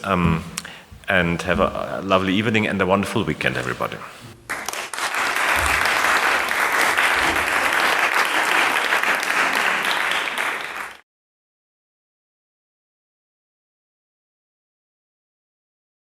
and have a lovely evening and a wonderful weekend, everybody.